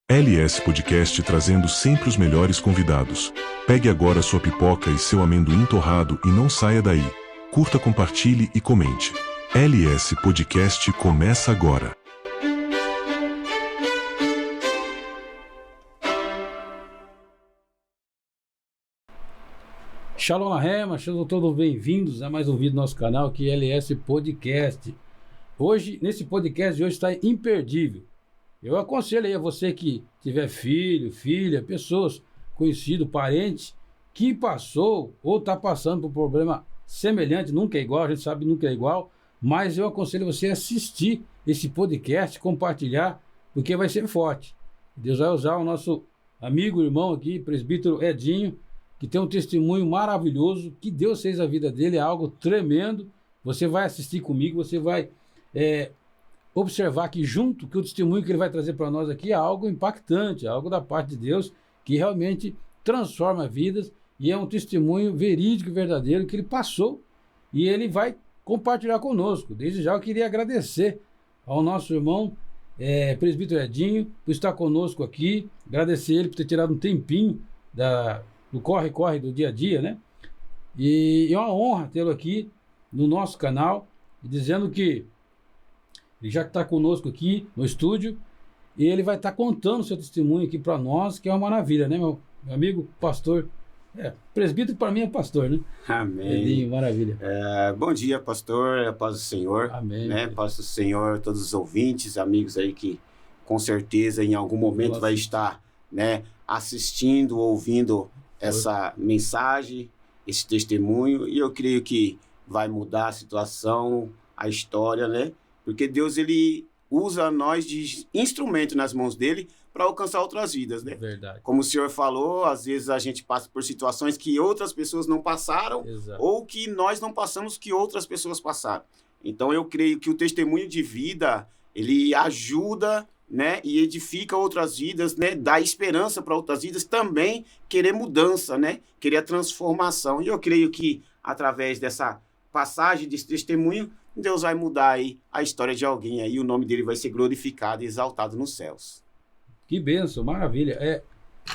LS Podcast trazendo sempre os melhores convidados. Pegue agora sua pipoca e seu amendoim torrado e não saia daí. Curta, compartilhe e comente. LS Podcast começa agora. Shalom Lahem, sejam todos bem-vindos a mais um vídeo do nosso canal aqui, LS Podcast. Hoje, nesse podcast de hoje está imperdível. Eu aconselho aí a você que tiver filho, filha, pessoas, conhecidos, parentes, que passou ou está passando por um problema semelhante, nunca é igual, a gente sabe que nunca é igual, mas eu aconselho você a assistir esse podcast, compartilhar, porque vai ser forte. Deus vai usar o nosso amigo, irmão aqui, presbítero Edinho, que tem um testemunho maravilhoso, que Deus fez a vida dele, é algo tremendo. Você vai assistir comigo, você vai observar que junto, que o testemunho que ele vai trazer para nós aqui é algo impactante, é algo da parte de Deus, que realmente transforma vidas, e é um testemunho verídico e verdadeiro que ele passou, e ele vai compartilhar conosco. Desde já eu queria agradecer ao nosso irmão, presbítero Edinho, por estar conosco aqui, agradecer ele por ter tirado um tempinho do corre-corre do dia a dia, né? E é uma honra tê-lo aqui no nosso canal, dizendo que ele já está conosco aqui no estúdio, e ele vai estar contando seu testemunho aqui para nós, que é uma maravilha, né, meu amigo pastor? Presbítero para mim é pastor, né? Amém. Edinho, maravilha. Bom dia, pastor, a paz do Senhor. Amém. Né? Paz do Senhor, todos os ouvintes, amigos aí que com certeza em algum momento vai estar, né, assistindo, ouvindo essa mensagem, esse testemunho, e eu creio que vai mudar a situação, a história, né? Porque Deus, ele usa nós de instrumento nas mãos dele para alcançar outras vidas, né? Verdade. Como o senhor falou, às vezes a gente passa por situações que outras pessoas não passaram. Exato. Ou que nós não passamos que outras pessoas passaram. Então eu creio que o testemunho de vida, ele ajuda, né, e edifica outras vidas, né, dá esperança para outras vidas, também querer mudança, né, querer a transformação. E eu creio que através dessa passagem, desse testemunho, Deus vai mudar aí a história de alguém aí, o nome dele vai ser glorificado e exaltado nos céus. Que bênção, maravilha.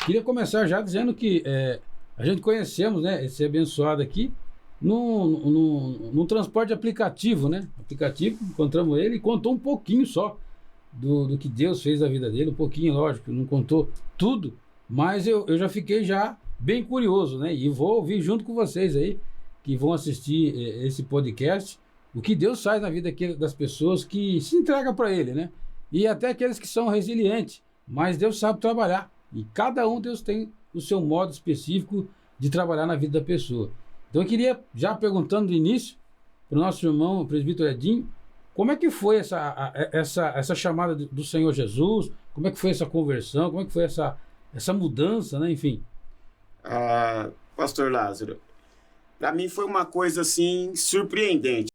Queria começar já dizendo que a gente conhecemos, né, esse abençoado aqui num transporte aplicativo, né? Aplicativo, encontramos ele e contou um pouquinho só do que Deus fez na vida dele, um pouquinho, lógico, não contou tudo, mas eu já fiquei já bem curioso, né? E vou ouvir junto com vocês aí, que vão assistir esse podcast, o que Deus faz na vida das pessoas que se entregam para ele, né? E até aqueles que são resilientes, mas Deus sabe trabalhar, e cada um Deus tem o seu modo específico de trabalhar na vida da pessoa. Então eu queria, já perguntando do início, para o nosso irmão, o presbítero Edinho, como é que foi essa chamada do Senhor Jesus? Como é que foi essa conversão? Como é que foi essa mudança, né? Enfim. Pastor Lázaro, para mim foi uma coisa assim surpreendente,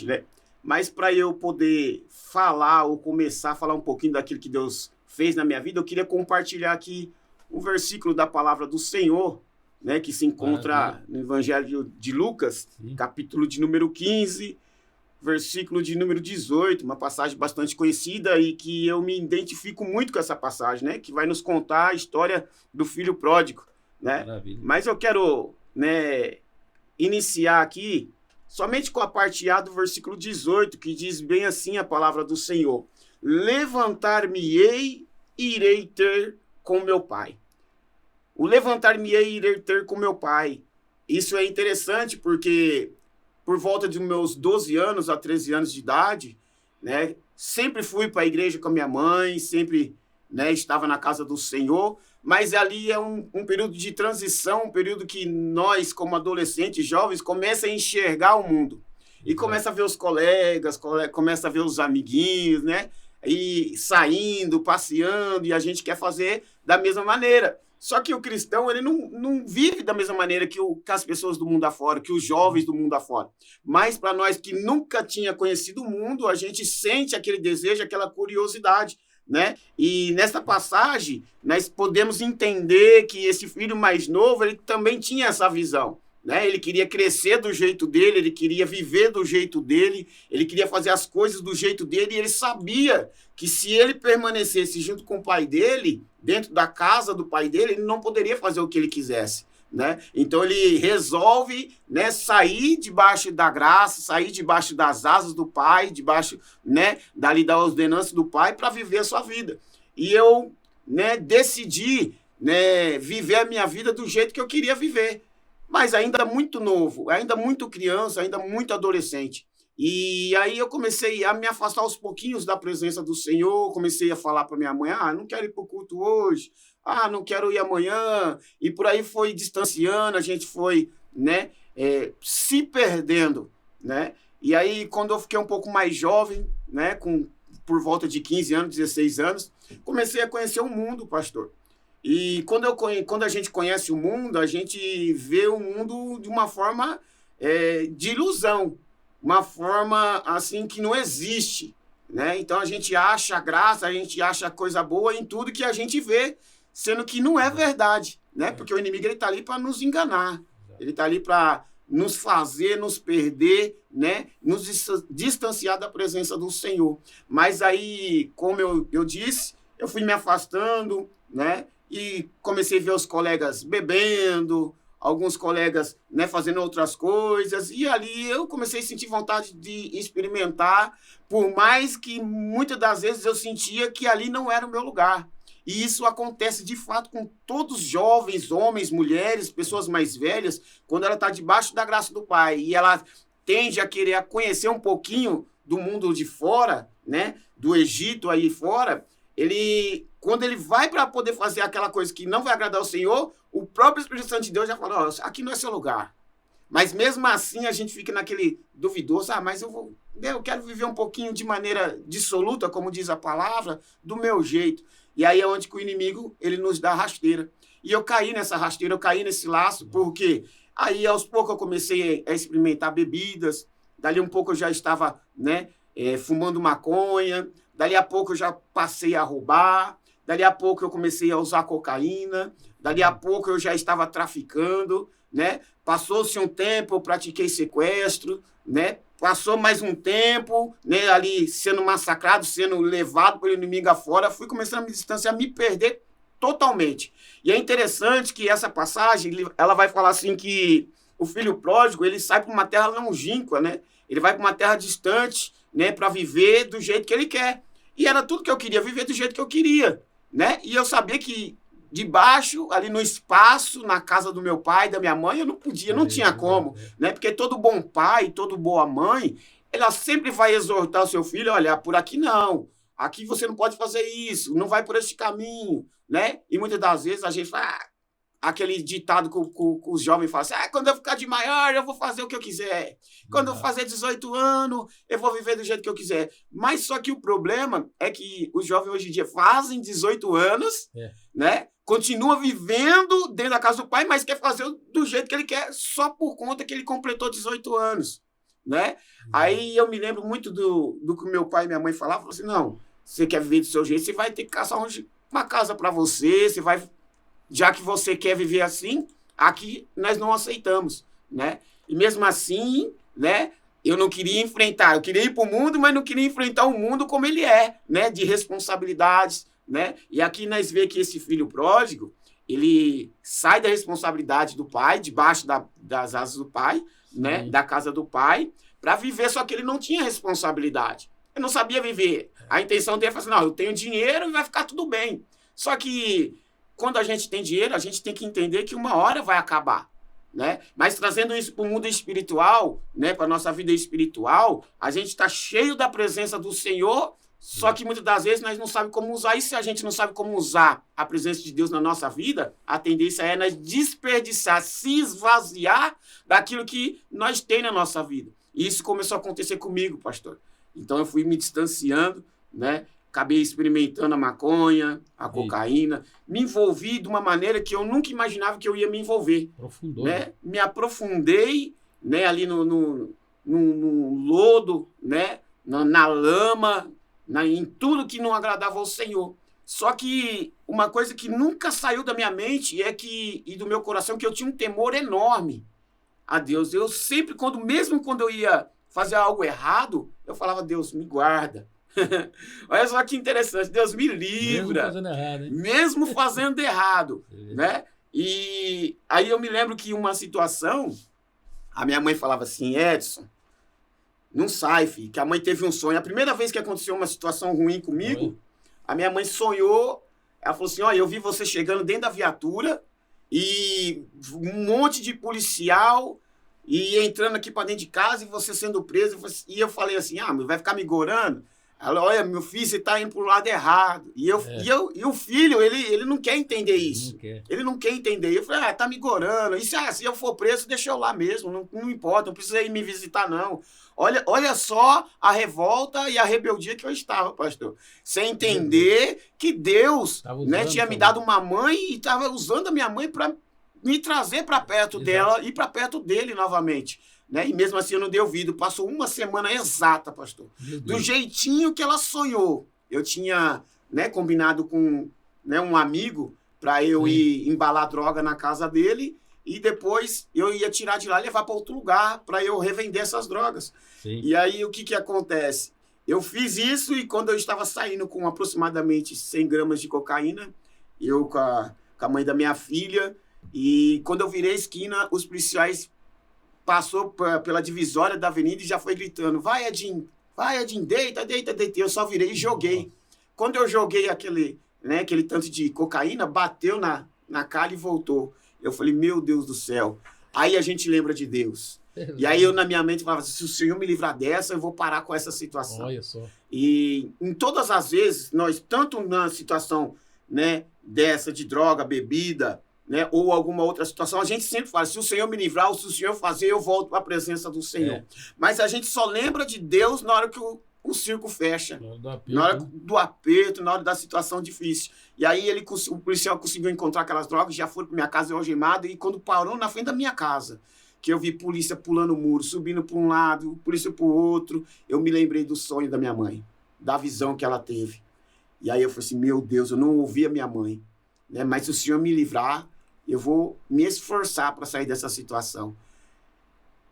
né? Mas para eu poder falar ou começar a falar um pouquinho daquilo que Deus fez na minha vida, eu queria compartilhar aqui um versículo da palavra do Senhor, né, que se encontra no Evangelho de Lucas, capítulo de número 15, versículo de número 18, uma passagem bastante conhecida e que eu me identifico muito com essa passagem, né? Que vai nos contar a história do filho pródigo, né? Maravilha. Mas eu quero, né, iniciar aqui somente com a parte A do versículo 18, que diz bem assim a palavra do Senhor: levantar-me-ei e irei ter com meu pai. O levantar-me-ei e irei ter com meu pai. Isso é interessante porque por volta de meus 12 anos a 13 anos de idade, né, sempre fui para a igreja com a minha mãe, sempre, né, estava na casa do Senhor, mas ali é um período de transição, um período que nós, como adolescentes, jovens, começa a enxergar o mundo. E começa a ver os colegas, começa a ver os amiguinhos, né, e saindo, passeando, e a gente quer fazer da mesma maneira. Só que o cristão, ele não vive da mesma maneira que as pessoas do mundo afora, que os jovens do mundo afora. Mas para nós que nunca tinha conhecido o mundo, a gente sente aquele desejo, aquela curiosidade, né? E nessa passagem, nós podemos entender que esse filho mais novo, ele também tinha essa visão, né? Ele queria crescer do jeito dele, ele queria viver do jeito dele, ele queria fazer as coisas do jeito dele, e ele sabia que se ele permanecesse junto com o pai dele, dentro da casa do pai dele, ele não poderia fazer o que ele quisesse, né? Então ele resolve, né, sair debaixo da graça, sair debaixo das asas do pai, debaixo, né, dali da ordenança do pai, para viver a sua vida. E eu, né, decidi, né, viver a minha vida do jeito que eu queria viver, mas ainda muito novo, ainda muito criança, ainda muito adolescente. E aí eu comecei a me afastar aos pouquinhos da presença do Senhor, comecei a falar para minha mãe, não quero ir para o culto hoje, não quero ir amanhã, e por aí foi distanciando, a gente foi, né, se perdendo, né? E aí, quando eu fiquei um pouco mais jovem, né, por volta de 15 anos, 16 anos, comecei a conhecer o mundo, pastor. E quando a gente conhece o mundo, a gente vê o mundo de uma forma de ilusão, uma forma assim que não existe, né? Então a gente acha graça, a gente acha coisa boa em tudo que a gente vê, sendo que não é verdade, né? Porque o inimigo ele está ali para nos enganar, ele está ali para nos fazer, nos perder, né? Nos distanciar da presença do Senhor. Mas aí, como eu disse, eu fui me afastando, né? E comecei a ver os colegas bebendo, alguns colegas, né, fazendo outras coisas, e ali eu comecei a sentir vontade de experimentar, por mais que muitas das vezes eu sentia que ali não era o meu lugar. E isso acontece de fato com todos os jovens, homens, mulheres, pessoas mais velhas, quando ela está debaixo da graça do Pai e ela tende a querer conhecer um pouquinho do mundo de fora, né, do Egito aí fora, quando ele vai para poder fazer aquela coisa que não vai agradar ao Senhor, o próprio Espírito Santo de Deus já fala, aqui não é seu lugar. Mas mesmo assim a gente fica naquele duvidoso, mas eu quero viver um pouquinho de maneira dissoluta, como diz a palavra, do meu jeito. E aí é onde que o inimigo, ele nos dá rasteira. E eu caí nessa rasteira, eu caí nesse laço, porque aí aos poucos eu comecei a experimentar bebidas, dali um pouco eu já estava, né, fumando maconha, dali a pouco eu já passei a roubar, dali a pouco eu comecei a usar cocaína, dali a pouco eu já estava traficando, né? Passou-se um tempo, eu pratiquei sequestro, né? Passou mais um tempo, né, ali sendo massacrado, sendo levado pelo inimigo afora, fui começando a me distanciar, a me perder totalmente. E é interessante que essa passagem, ela vai falar assim que o filho pródigo, ele sai para uma terra longínqua, né? Ele vai para uma terra distante, né, para viver do jeito que ele quer. E era tudo que eu queria, viver do jeito que eu queria, né? E eu sabia que debaixo, ali no espaço, na casa do meu pai, da minha mãe, eu não podia, não tinha como, né? Porque todo bom pai, toda boa mãe, ela sempre vai exortar o seu filho, olha, por aqui não, aqui você não pode fazer isso, não vai por esse caminho, né? E muitas das vezes a gente fala, aquele ditado que os jovens falam assim, quando eu ficar de maior, eu vou fazer o que eu quiser. Quando eu fazer 18 anos, eu vou viver do jeito que eu quiser. Mas só que o problema é que os jovens hoje em dia fazem 18 anos, né? Continua vivendo dentro da casa do pai, mas quer fazer do jeito que ele quer, só por conta que ele completou 18 anos, né? Aí eu me lembro muito do que meu pai e minha mãe falavam, assim, não, você quer viver do seu jeito, você vai ter que caçar uma casa para você, você vai... Já que você quer viver assim, aqui nós não aceitamos, né? E mesmo assim, né, eu não queria enfrentar, eu queria ir para o mundo, mas não queria enfrentar o mundo como ele é, né? De responsabilidades, né? E aqui nós vemos que esse filho pródigo, ele sai da responsabilidade do pai, debaixo das asas do pai, né? Da casa do pai, para viver, só que ele não tinha responsabilidade. Ele não sabia viver. A intenção dele foi assim, não, eu tenho dinheiro e vai ficar tudo bem. Só que quando a gente tem dinheiro, a gente tem que entender que uma hora vai acabar, né? Mas trazendo isso para o mundo espiritual, né, para a nossa vida espiritual, a gente está cheio da presença do Senhor, só que muitas das vezes nós não sabemos como usar. E se a gente não sabe como usar a presença de Deus na nossa vida, a tendência é nós desperdiçar, se esvaziar daquilo que nós temos na nossa vida. E isso começou a acontecer comigo, pastor. Então eu fui me distanciando, né? Acabei experimentando a maconha, a cocaína, me envolvi de uma maneira que eu nunca imaginava que eu ia me envolver. Aprofundou, né? Me aprofundei, né, ali no lodo, né, na lama, em tudo que não agradava ao Senhor. Só que uma coisa que nunca saiu da minha mente e do meu coração, que eu tinha um temor enorme a Deus. Eu sempre, mesmo quando eu ia fazer algo errado, eu falava, Deus, me guarda. Olha só que interessante, Deus me livra. Mesmo fazendo errado, hein? Mesmo fazendo errado, né? E aí eu me lembro que uma situação, a minha mãe falava assim, Edson, não sai, filho, que a mãe teve um sonho. A primeira vez que aconteceu uma situação ruim comigo, a minha mãe sonhou, ela falou assim, olha, eu vi você chegando dentro da viatura e um monte de policial e entrando aqui para dentro de casa e você sendo preso. E eu falei assim, vai ficar me gorando? Ela, olha, meu filho, você está indo para o lado errado. E o filho, ele não quer entender isso. Ele não quer entender. Eu falei, tá me gorando. E se eu for preso, deixa eu lá mesmo. Não importa, não precisa ir me visitar, não. Olha só a revolta e a rebeldia que eu estava, pastor. Sem entender que Deus, né, tinha me dado uma mãe e estava usando a minha mãe para me trazer para perto dela e para perto dele novamente. Né? E mesmo assim eu não dei ouvido. Passou uma semana exata, pastor. Do jeitinho que ela sonhou. Eu tinha, né, combinado com, né, um amigo para eu ir embalar droga na casa dele e depois eu ia tirar de lá e levar para outro lugar para eu revender essas drogas. Sim. E aí o que acontece? Eu fiz isso e quando eu estava saindo com aproximadamente 100 gramas de cocaína, eu com a mãe da minha filha, e quando eu virei a esquina, os policiais passou pela divisória da avenida e já foi gritando, vai, Edinho, deita. Eu só virei e joguei. Quando eu joguei aquele tanto de cocaína, bateu na cara e voltou. Eu falei, meu Deus do céu. Aí a gente lembra de Deus. E aí eu, na minha mente, falava, se o Senhor me livrar dessa, eu vou parar com essa situação. Olha só. E em todas as vezes, nós, tanto na situação, né, dessa de droga, bebida, né, ou alguma outra situação, a gente sempre fala, se o Senhor me livrar, ou se o Senhor fazer, eu volto para a presença do Senhor. Mas a gente só lembra de Deus na hora que o circo fecha, na hora do aperto, na hora da situação difícil. E aí o policial conseguiu encontrar aquelas drogas, já foi para minha casa algemado, e quando parou na frente da minha casa, que eu vi polícia pulando o muro, subindo para um lado, polícia para o outro, eu me lembrei do sonho da minha mãe, da visão que ela teve. E aí eu falei assim, meu Deus, eu não ouvi a minha mãe, né? Mas se o Senhor me livrar, eu vou me esforçar para sair dessa situação.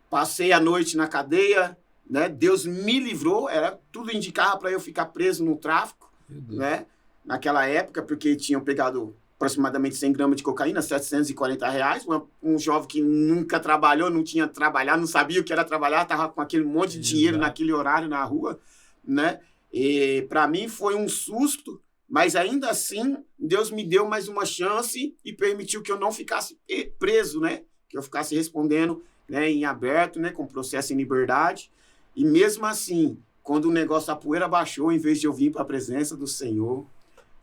Passei a noite na cadeia, né? Deus me livrou, tudo indicava para eu ficar preso no tráfico, né? Naquela época, porque tinham pegado aproximadamente 100 gramas de cocaína, R$740. Um jovem que nunca trabalhou, não tinha trabalhado, não sabia o que era trabalhar, estava com aquele monte de dinheiro naquele horário na rua, né? E para mim foi um susto, mas ainda assim, Deus me deu mais uma chance e permitiu que eu não ficasse preso, né? Que eu ficasse respondendo, né, em aberto, né, com processo em liberdade. E mesmo assim, quando o negócio, a poeira baixou, em vez de eu vir para a presença do Senhor,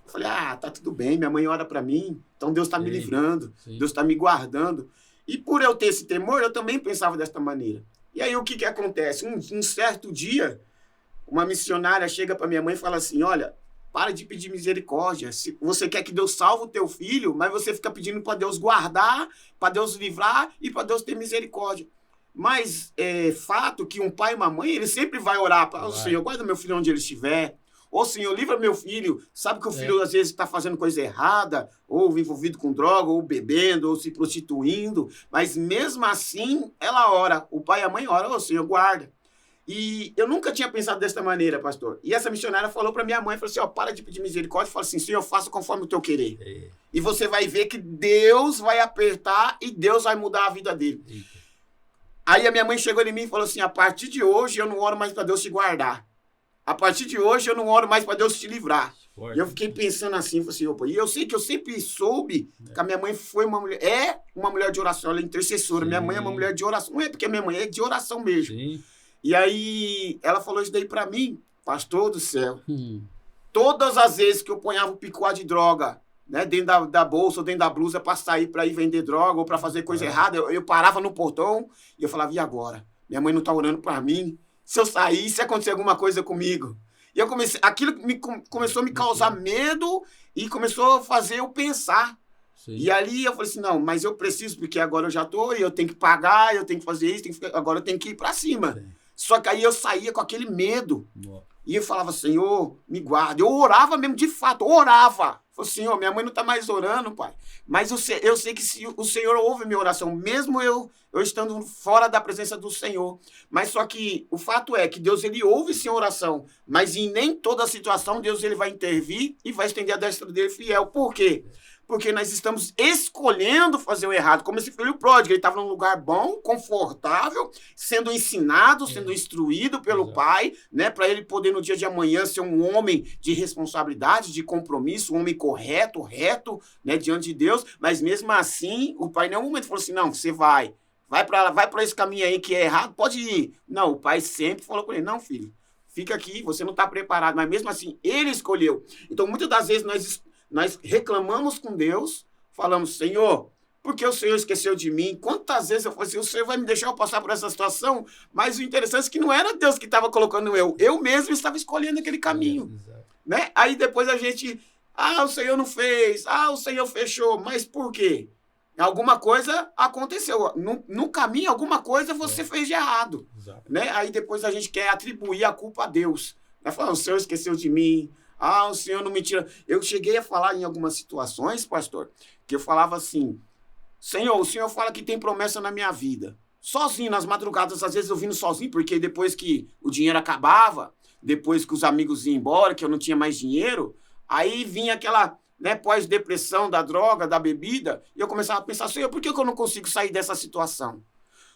eu falei, tá tudo bem, minha mãe ora para mim, então Deus está me livrando, Deus está me guardando. E por eu ter esse temor, eu também pensava desta maneira. E aí o que acontece? Um certo dia, uma missionária chega para minha mãe e fala assim, olha, para de pedir misericórdia. Se você quer que Deus salve o teu filho, mas você fica pedindo para Deus guardar, para Deus livrar e para Deus ter misericórdia. Mas é fato que um pai e uma mãe, ele sempre vai orar para o Senhor, guarda meu filho onde ele estiver. Ou Senhor, livra meu filho. Sabe que o filho às vezes está fazendo coisa errada, ou envolvido com droga, ou bebendo, ou se prostituindo. Mas mesmo assim, ela ora. O pai e a mãe oram, ô Senhor, guarda. E eu nunca tinha pensado desta maneira, pastor. E essa missionária falou para minha mãe, falou assim, para de pedir misericórdia. Fala assim, Senhor, faça conforme o teu querer. E você vai ver que Deus vai apertar e Deus vai mudar a vida dele. Aí a minha mãe chegou em mim e falou assim, a partir de hoje eu não oro mais para Deus te guardar. A partir de hoje eu não oro mais para Deus te livrar. E eu fiquei pensando assim, falei assim, opa, e eu sei que eu sempre soube que a minha mãe foi uma mulher de oração, ela é intercessora. Minha mãe é uma mulher de oração. Não é porque minha mãe é de oração mesmo. Sim. E aí ela falou isso daí para mim, pastor do céu. Todas as vezes que eu ponhava o picoá de droga, né, dentro da bolsa ou dentro da blusa para sair, para ir vender droga ou para fazer coisa errada, eu parava no portão e eu falava, e agora? Minha mãe não tá orando para mim. Se eu sair, se acontecer alguma coisa comigo. E eu comecei, aquilo começou a me causar medo e começou a fazer eu pensar. Sim. E ali eu falei assim, não, mas eu preciso, porque agora eu já tô, e eu tenho que pagar, eu tenho que fazer isso, agora eu tenho que ir para cima. Sim. Só que aí eu saía com aquele medo. E eu falava, Senhor, me guarda. Eu orava mesmo, de fato, orava. Falou, Senhor, minha mãe não está mais orando, pai. Mas eu sei que o Senhor ouve minha oração, mesmo eu estando fora da presença do Senhor. Mas só que o fato é que Deus, ele ouve sim a oração, mas em nem toda situação Deus, ele vai intervir e vai estender a destra dele fiel. Por quê? Porque nós estamos escolhendo fazer o errado. Como esse filho pródigo, ele estava num lugar bom, confortável, sendo ensinado, sendo instruído pelo pai, né, para ele poder no dia de amanhã ser um homem de responsabilidade, de compromisso, um homem correto, reto, né, diante de Deus. Mas mesmo assim, o pai em nenhum momento falou assim, não, você vai para esse caminho aí que é errado, pode ir. Não, o pai sempre falou com ele, não, filho, fica aqui, você não está preparado. Mas mesmo assim, ele escolheu. Então, muitas das vezes nós reclamamos com Deus, falamos, Senhor, por que o Senhor esqueceu de mim? Quantas vezes eu falei assim, o Senhor vai me deixar eu passar por essa situação? Mas o interessante é que não era Deus que estava colocando eu mesmo estava escolhendo aquele caminho. Né? Aí depois a gente, o Senhor não fez, o Senhor fechou, mas por quê? Alguma coisa aconteceu. No caminho, alguma coisa você fez de errado. Né? Aí depois a gente quer atribuir a culpa a Deus. Vai falar, o Senhor esqueceu de mim. O Senhor não me tira. Eu cheguei a falar em algumas situações, pastor, que eu falava assim, Senhor, o Senhor fala que tem promessa na minha vida. Sozinho, nas madrugadas, às vezes eu vindo sozinho, porque depois que o dinheiro acabava, depois que os amigos iam embora, que eu não tinha mais dinheiro, aí vinha aquela, né, pós-depressão da droga, da bebida, e eu começava a pensar, Senhor, por que eu não consigo sair dessa situação?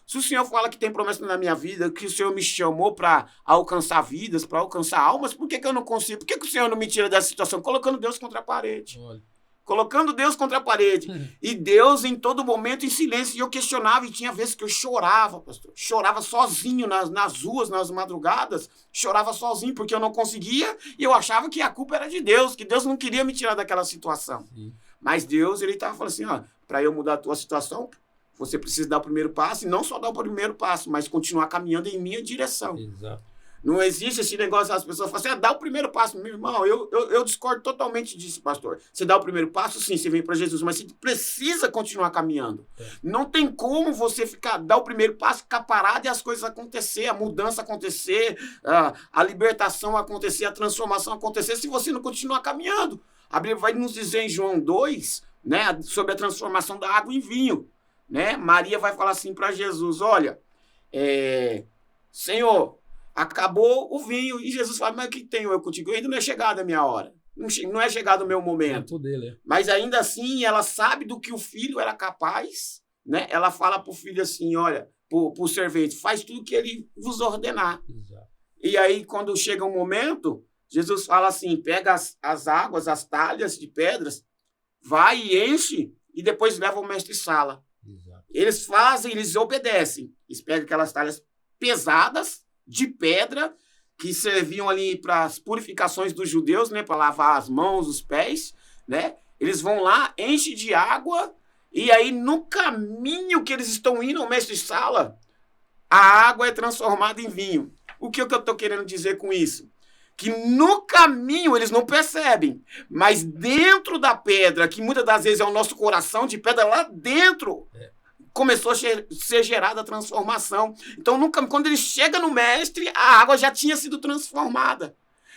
Se o Senhor fala que tem promessa na minha vida, que o Senhor me chamou para alcançar vidas, para alcançar almas, por que eu não consigo? Por que o Senhor não me tira dessa situação? Colocando Deus contra a parede. Olha. Colocando Deus contra a parede. E Deus em todo momento em silêncio. E eu questionava, e tinha vezes que eu chorava, pastor. Chorava sozinho nas ruas, nas madrugadas. Chorava sozinho porque eu não conseguia. E eu achava que a culpa era de Deus, que Deus não queria me tirar daquela situação. Sim. Mas Deus, ele estava falando assim, para eu mudar a tua situação, você precisa dar o primeiro passo, e não só dar o primeiro passo, mas continuar caminhando em minha direção. Exato. Não existe esse negócio, as pessoas falam assim, dá o primeiro passo. Meu irmão, eu discordo totalmente disso, pastor. Você dá o primeiro passo, sim, você vem para Jesus, mas você precisa continuar caminhando. Não tem como você dar o primeiro passo, ficar parado e as coisas acontecer, a mudança acontecer, a libertação acontecer, a transformação acontecer, se você não continuar caminhando. A Bíblia vai nos dizer em João 2, né, sobre a transformação da água em vinho. Né? Maria vai falar assim para Jesus, olha, Senhor, acabou o vinho. E Jesus fala, mas o que tenho eu contigo? Ainda não é chegada a minha hora. Não é chegado o meu momento. Dele. Mas ainda assim, ela sabe do que o filho era capaz. Né? Ela fala para o filho assim, olha, para o servente, faz tudo que ele vos ordenar. Exato. E aí, quando chega um momento, Jesus fala assim, pega as águas, as talhas de pedras, vai e enche, e depois leva o mestre-sala. Eles fazem, eles obedecem. Eles pegam aquelas talhas pesadas de pedra que serviam ali para as purificações dos judeus, né, para lavar as mãos, os pés, né? Eles vão lá, enchem de água e aí no caminho que eles estão indo ao mestre-sala, a água é transformada em vinho. O que eu estou querendo dizer com isso? Que no caminho eles não percebem, mas dentro da pedra, que muitas das vezes é o nosso coração de pedra, lá dentro começou a ser gerada a transformação. Então, quando ele chega no mestre, a água já tinha sido transformada.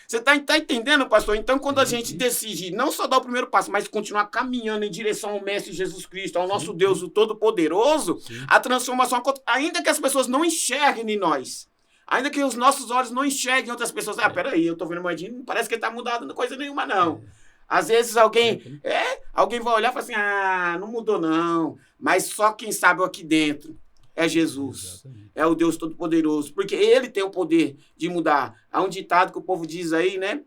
Você está entendendo, pastor? Então, quando a gente decide não só dar o primeiro passo, mas continuar caminhando em direção ao mestre Jesus Cristo, ao nosso Deus, o Todo-Poderoso, a transformação acontece, ainda que as pessoas não enxerguem em nós. Ainda que os nossos olhos não enxerguem outras pessoas. Peraí, eu tô vendo uma moedinha, não parece que ele tá mudado, coisa nenhuma, não. Às vezes alguém vai olhar e falar assim, não mudou, não. Mas só quem sabe aqui dentro é Jesus. Exatamente. É o Deus Todo-Poderoso. Porque ele tem o poder de mudar. Há um ditado que o povo diz aí, né?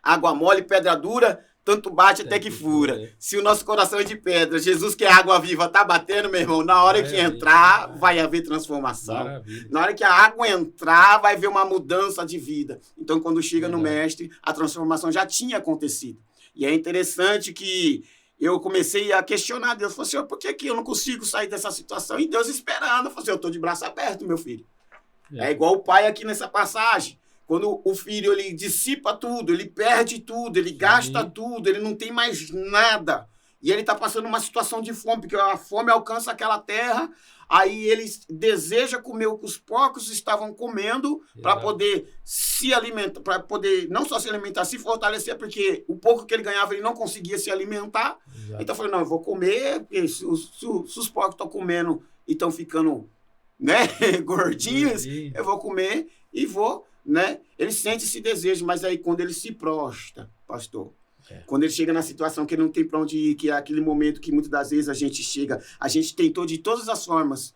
Água mole, pedra dura, tanto bate até que fura. Se o nosso coração é de pedra, Jesus, que é água viva, tá batendo, meu irmão, na hora que entrar, vai haver transformação. Maravilha. Na hora que a água entrar, vai haver uma mudança de vida. Então, quando chega no mestre, a transformação já tinha acontecido. E é interessante que eu comecei a questionar Deus. Eu falei, Senhor, por que eu não consigo sair dessa situação? E Deus esperando. Eu falei, eu estou de braço aberto, meu filho. É igual o pai aqui nessa passagem. Quando o filho, ele dissipa tudo, ele perde tudo, ele gasta tudo, ele não tem mais nada. E ele está passando uma situação de fome, porque a fome alcança aquela terra, aí ele deseja comer o que os porcos estavam comendo para poder se alimentar, para poder não só se alimentar, se fortalecer, porque o pouco que ele ganhava ele não conseguia se alimentar. Exato. Então eu falei, não, eu vou comer, porque se os porcos estão comendo e estão ficando, né, gordinhos, eu vou comer e vou, né? Ele sente esse desejo, mas aí quando ele se prostra, pastor, quando ele chega na situação que ele não tem para onde ir, que é aquele momento que muitas das vezes a gente chega, a gente tentou de todas as formas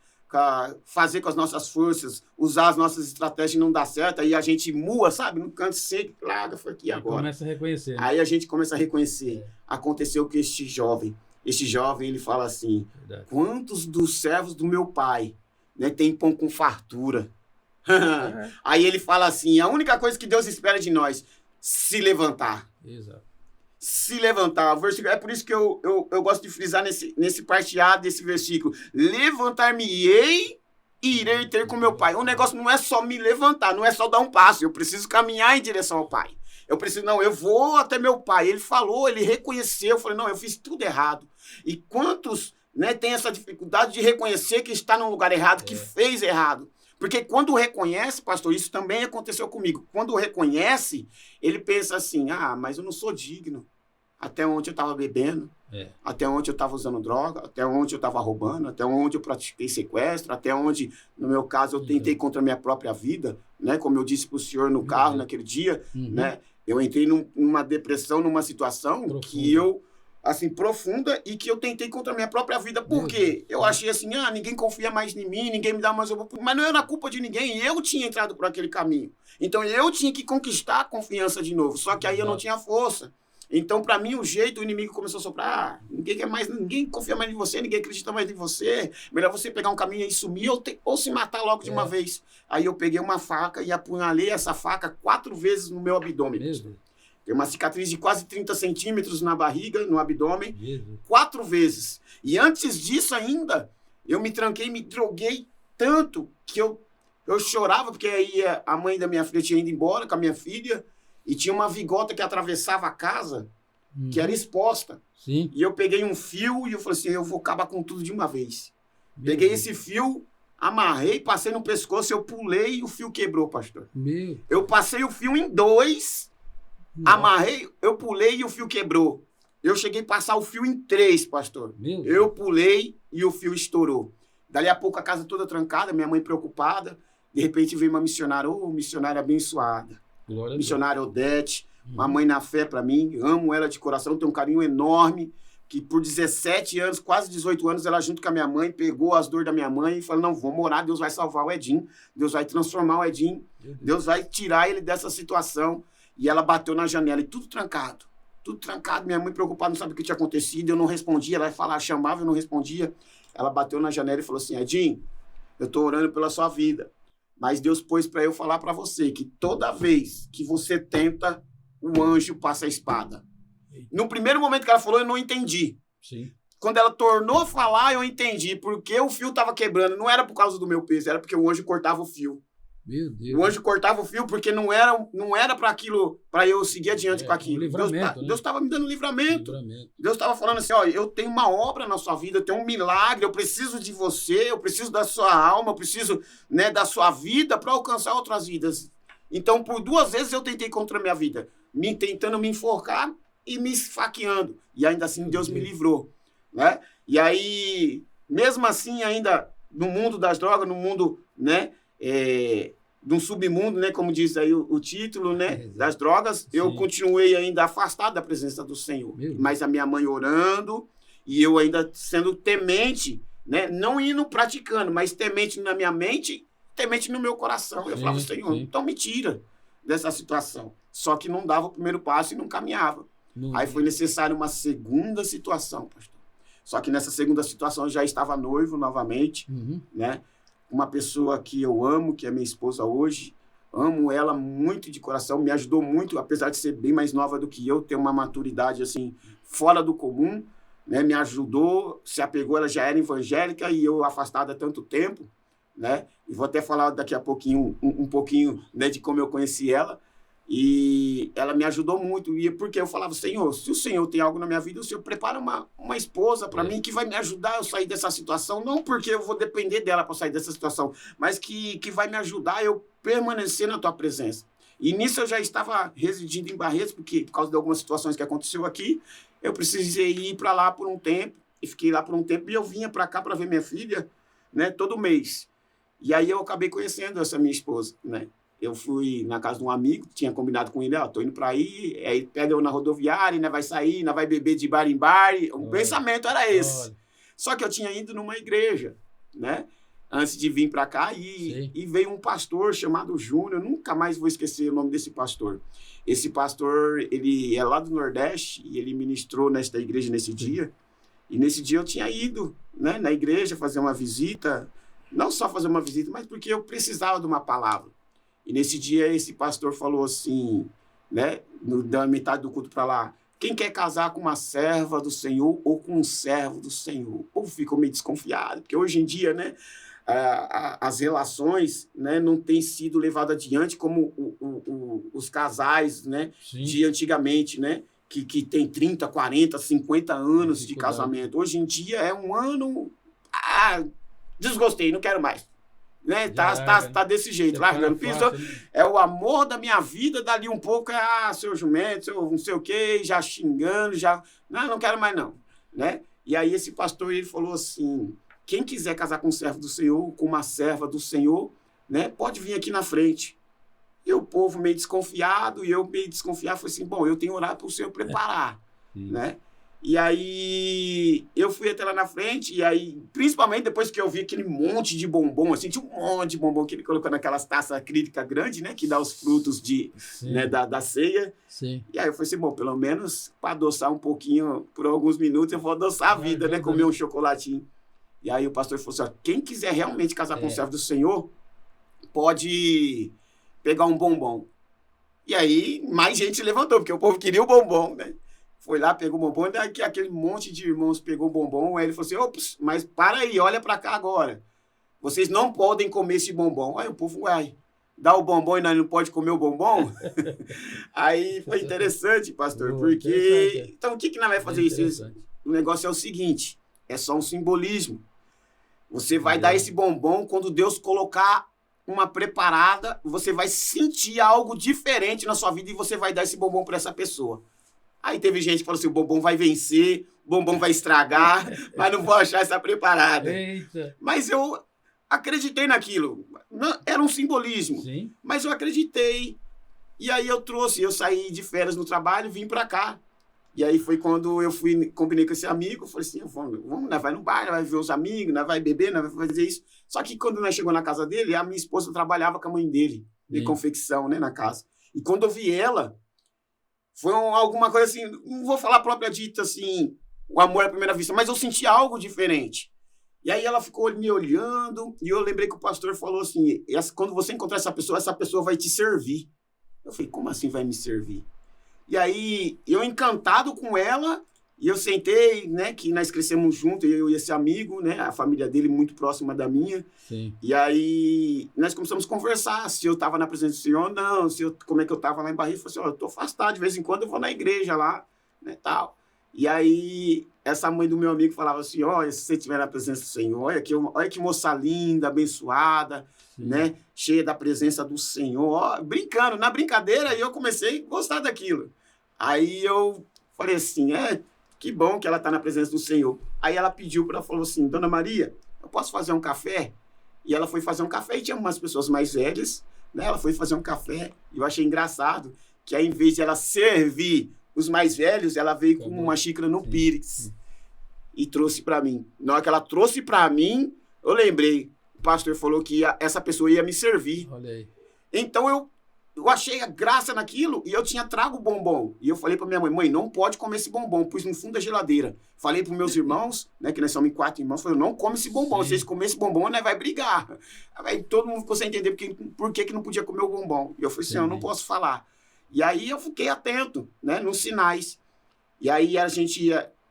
fazer com as nossas forças, usar as nossas estratégias e não dá certo, aí a gente mua, sabe? No canto seco, larga, foi aqui agora. Começa a reconhecer. Né? Aí a gente começa a reconhecer. Aconteceu que este jovem, ele fala assim, quantos dos servos do meu pai, né, tem pão com fartura? Aí ele fala assim, a única coisa que Deus espera de nós, se levantar. Exato. Se levantar. O versículo, é por isso que eu gosto de frisar nesse parte A desse versículo. Levantar-me-ei e irei ter com meu pai. O negócio não é só me levantar, não é só dar um passo. Eu preciso caminhar em direção ao pai. Eu vou até meu pai. Ele falou, ele reconheceu. Eu falei, não, eu fiz tudo errado. E quantos, né, tem essa dificuldade de reconhecer que está no lugar errado, que fez errado? Porque quando reconhece, pastor, isso também aconteceu comigo. Quando reconhece, ele pensa assim, mas eu não sou digno. Até onde eu estava bebendo, até onde eu estava usando droga, até onde eu estava roubando, até onde eu pratiquei sequestro, até onde, no meu caso, eu tentei contra a minha própria vida, né? Como eu disse para o senhor no carro naquele dia, né? Eu entrei numa depressão, numa situação que eu, assim, profunda, e que eu tentei contra a minha própria vida. Por quê? Eu achei assim, ninguém confia mais em mim, ninguém me dá mais oportunidade. Mas não era culpa de ninguém, eu tinha entrado por aquele caminho. Então eu tinha que conquistar a confiança de novo, só que aí eu não tinha força. Então, para mim, o inimigo começou a soprar, ninguém confia mais em você, ninguém acredita mais em você, melhor você pegar um caminho e sumir ou se matar logo de uma vez. Aí eu peguei uma faca e apunhalei essa faca 4 vezes no meu abdômen. Tem uma cicatriz de quase 30 centímetros na barriga, no abdômen, 4 vezes. E antes disso ainda, eu me tranquei, me droguei tanto que eu chorava, porque aí a mãe da minha filha tinha ido embora com a minha filha, e tinha uma vigota que atravessava a casa, que era exposta. Sim. E eu peguei um fio e eu falei assim, eu vou acabar com tudo de uma vez. Peguei esse fio, amarrei, passei no pescoço, eu pulei e o fio quebrou, pastor. Eu passei o fio em 2, amarrei, eu pulei e o fio quebrou. Eu cheguei a passar o fio em 3, pastor. Eu pulei e o fio estourou. Dali a pouco a casa toda trancada, minha mãe preocupada. De repente veio uma missionária, missionária abençoada. Missionária Odete, uma mãe na fé para mim, amo ela de coração, tenho um carinho enorme, que por 17 anos, quase 18 anos, ela junto com a minha mãe, pegou as dores da minha mãe e falou, não, vamos orar, Deus vai salvar o Edinho, Deus vai transformar o Edinho, Deus vai tirar ele dessa situação. E ela bateu na janela e tudo trancado, minha mãe preocupada, não sabia o que tinha acontecido, eu não respondia, ela ia falar, chamava, eu não respondia. Ela bateu na janela e falou assim, Edinho, eu tô orando pela sua vida. Mas Deus pôs para eu falar para você que toda vez que você tenta, o anjo passa a espada. No primeiro momento que ela falou, eu não entendi. Sim. Quando ela tornou a falar, eu entendi. Porque o fio estava quebrando. Não era por causa do meu peso, era porque o anjo cortava o fio. Meu Deus. O anjo cortava o fio porque não era para aquilo, para eu seguir adiante com aquilo. Deus estava me dando livramento. Deus estava falando assim, eu tenho uma obra na sua vida, eu tenho um milagre, eu preciso de você, eu preciso da sua alma, eu preciso, né, da sua vida para alcançar outras vidas. Então, por 2 vezes eu tentei contra a minha vida, tentando me enforcar e me esfaqueando. E ainda assim Deus me livrou, né? E aí, mesmo assim, ainda no mundo das drogas, no mundo, né, de um submundo, né, como diz aí o título, né, das drogas, eu continuei ainda afastado da presença do Senhor. Mas a minha mãe orando e eu ainda sendo temente, né, não indo praticando, mas temente na minha mente, temente no meu coração. Eu falava, Senhor, então me tira dessa situação. Só que não dava o primeiro passo e não caminhava. Aí foi necessário uma segunda situação, pastor. Só que nessa segunda situação eu já estava noivo novamente, né? Uma pessoa que eu amo, que é minha esposa hoje, amo ela muito de coração, me ajudou muito, apesar de ser bem mais nova do que eu, ter uma maturidade, assim, fora do comum, né? Me ajudou, se apegou, ela já era evangélica e eu afastado há tanto tempo, né? E vou até falar daqui a pouquinho, um pouquinho, né, de como eu conheci ela, E ela me ajudou muito. E porque eu falava, Senhor, se o Senhor tem algo na minha vida, o Senhor prepara uma esposa para mim que vai me ajudar a sair dessa situação. Não porque eu vou depender dela para sair dessa situação, mas que vai me ajudar a eu permanecer na tua presença. E nisso eu já estava residindo em Barretos, porque por causa de algumas situações que aconteceu aqui, eu precisei ir para lá por um tempo. E fiquei lá por um tempo. E eu vinha para cá para ver minha filha, né, todo mês. E aí eu acabei conhecendo essa minha esposa, né? Eu fui na casa de um amigo, tinha combinado com ele, tô indo para aí pega eu na rodoviária, né, vai sair, né, vai beber de bar em bar. O pensamento era esse. Só que eu tinha ido numa igreja, né, antes de vir para cá, e veio um pastor chamado Júnior, nunca mais vou esquecer o nome desse pastor. Esse pastor, ele é lá do Nordeste, e ele ministrou nesta igreja nesse dia, e nesse dia eu tinha ido, né, na igreja fazer uma visita, não só fazer uma visita, mas porque eu precisava de uma palavra. E nesse dia esse pastor falou assim, né, da metade do culto para lá, quem quer casar com uma serva do Senhor ou com um servo do Senhor? O povo ficou meio desconfiado, porque hoje em dia, né, as relações, né, não têm sido levadas adiante como os casais, né, de antigamente, né, que tem 30, 40, 50 anos de casamento. Hoje em dia é um ano... desgostei, não quero mais. Né? Tá desse jeito, largando. É o amor da minha vida, dali um pouco seu jumento, seu não sei o quê, já xingando, já... Não quero mais não. Né? E aí esse pastor, ele falou assim, quem quiser casar com um servo do Senhor, com uma serva do Senhor, né, pode vir aqui na frente. E o povo meio desconfiado, e eu meio desconfiado, falei assim, bom, eu tenho que orar para o Senhor preparar, né? E aí eu fui até lá na frente, e aí, principalmente depois que eu vi aquele monte de bombom, assim, tinha um monte de bombom que ele colocou naquelas taças acrílicas grandes, né, que dá os frutos né, da ceia. Sim. E aí eu falei assim, bom, pelo menos para adoçar um pouquinho, por alguns minutos, eu vou adoçar a vida, né, comer um chocolatinho. E aí o pastor falou assim, quem quiser realmente casar com o servo do Senhor, pode pegar um bombom. E aí mais gente levantou, porque o povo queria o bombom, né? Foi lá, pegou o bombom, daí aquele monte de irmãos pegou o bombom, aí ele falou assim, ops, mas para aí, olha para cá agora. Vocês não podem comer esse bombom. Aí o povo, dá o bombom e nós não pode comer o bombom? Aí foi interessante, pastor, porque... Interessante. Então, o que nós vamos fazer isso? O negócio é o seguinte, é só um simbolismo. Você vai dar esse bombom quando Deus colocar uma preparada, você vai sentir algo diferente na sua vida e você vai dar esse bombom para essa pessoa. Aí teve gente que falou assim, o bombom vai vencer, o bombom vai estragar, mas não vou achar essa preparada. Eita. Mas eu acreditei naquilo. Não, era um simbolismo. Sim. Mas eu acreditei. E aí eu saí de férias no trabalho e vim para cá. E aí foi quando eu combinei com esse amigo, falei assim, vamos, nós vai no bar, nós vai ver os amigos, nós vai beber, nós vai fazer isso. Só que quando nós chegamos na casa dele, a minha esposa trabalhava com a mãe dele, de confecção, né, na casa. E quando eu vi ela, foi alguma coisa assim, não vou falar própria dita assim, o amor à primeira vista, mas eu senti algo diferente. E aí ela ficou me olhando, e eu lembrei que o pastor falou assim, quando você encontrar essa pessoa vai te servir. Eu falei, como assim vai me servir? E aí, eu encantado com ela, e eu sentei, né, que nós crescemos juntos, eu e esse amigo, né, a família dele muito próxima da minha. Sim. E aí, nós começamos a conversar, se eu estava na presença do Senhor ou não, como é que eu estava lá em Barretos. Eu falei assim, eu estou afastado, de vez em quando eu vou na igreja lá, né, tal. E aí, essa mãe do meu amigo falava assim, se você estiver na presença do Senhor, olha que moça linda, abençoada, né, cheia da presença do Senhor, brincando, na brincadeira, e eu comecei a gostar daquilo. Aí eu falei assim, que bom que ela está na presença do Senhor. Aí ela falou assim, Dona Maria, eu posso fazer um café? E ela foi fazer um café, e tinha umas pessoas mais velhas, né, ela foi fazer um café, e eu achei engraçado, que aí, em vez de ela servir os mais velhos, ela veio com uma xícara no Pyrix, e trouxe para mim. Na hora que ela trouxe para mim, eu lembrei, o pastor falou que essa pessoa ia me servir. Olha aí. Então eu achei a graça naquilo e eu tinha trago o bombom. E eu falei para minha mãe, não pode comer esse bombom. Pus no fundo da geladeira. Falei para meus irmãos, né, que nós somos 4 irmãos, falei, não come esse bombom. Se vocês comerem esse bombom, nós vai brigar. Aí todo mundo ficou sem entender por que não podia comer o bombom. E eu falei assim, eu não posso falar. E aí eu fiquei atento, né, nos sinais. E aí